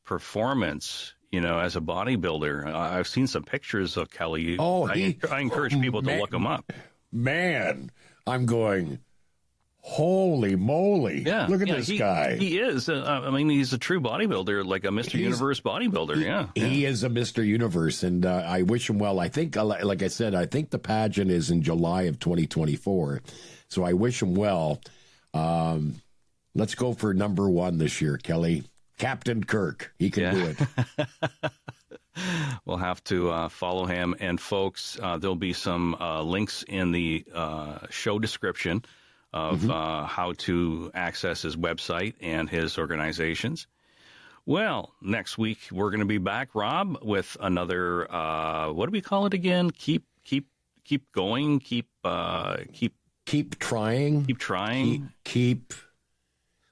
performance. As a bodybuilder, I've seen some pictures of Kelly. I encourage people to look him up.
Man, I'm going, holy moly.
Yeah,
look at this guy.
He is. He's a true bodybuilder, like a Mr. Universe bodybuilder.
He is a Mr. Universe, and I wish him well. I think, like I said, I think the pageant is in July of 2024, so I wish him well. Let's go for number one this year, Kelly. Captain Kirk. He can do it.
We'll have to follow him. And folks, there'll be some links in the show description of how to access his website and his organizations. Well, next week we're going to be back, Rob, with another. What do we call it again? Keep going. Keep trying. Keep trying.
Keep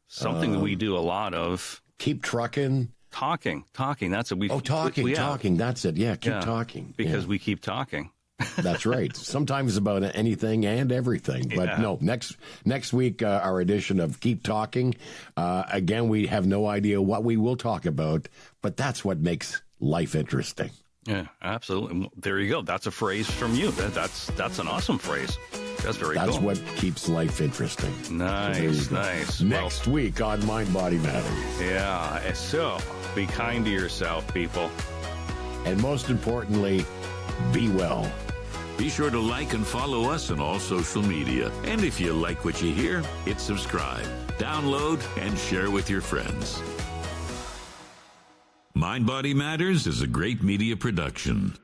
something that we do a lot of.
Keep trucking.
Talking. That's it.
Talking. That's it. Yeah, keep talking.
Because we keep talking.
That's right. Sometimes about anything and everything. But no, next week, our edition of Keep Talking. Again, we have no idea what we will talk about, but that's what makes life interesting.
Yeah, absolutely. There you go. That's a phrase from you. That's an awesome phrase. That's very cool.
That's what keeps life interesting.
Nice, nice.
Next week on MindBody Matters.
Yeah, so be kind to yourself, people.
And most importantly, be well.
Be sure to like and follow us on all social media. And if you like what you hear, hit subscribe, download, and share with your friends. MindBody Matters is a great media production.